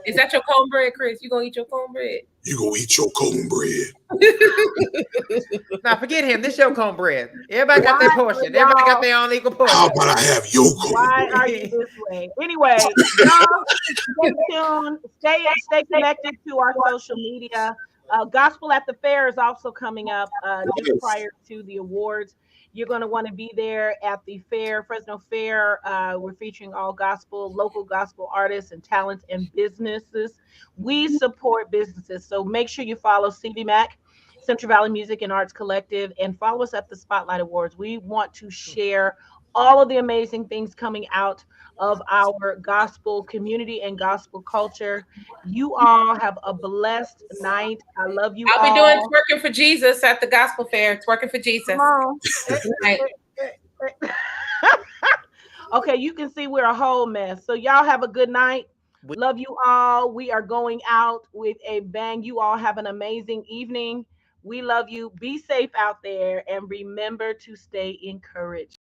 Is that your cornbread, Chris? You gonna eat your cornbread? You go eat your cornbread. Now forget him. This your cornbread. Everybody got their Why, portion. Everybody got y'all? their own equal How portion. about I have your Why are you cornbread? this way? Anyway, y'all stay tuned. Stay connected to our social media. Gospel at the Fair is also coming up just Yes. prior to the awards. You're going to want to be there at the fair, Fresno Fair. We're featuring all gospel, local gospel artists and talents and businesses. We support businesses, so make sure you follow CVMAC, Central Valley Music and Arts Collective, and follow us at the Spotlight Awards. We want to share all of the amazing things coming out of our gospel community and gospel culture. You all have a blessed night. I love you I'll be doing all. twerking for Jesus at the gospel fair. Twerking for Come Jesus. on. Good night. Okay, you can see we're a whole mess. So y'all have a good night. Love you all. We are going out with a bang. You all have an amazing evening. We love you. Be safe out there and remember to stay encouraged.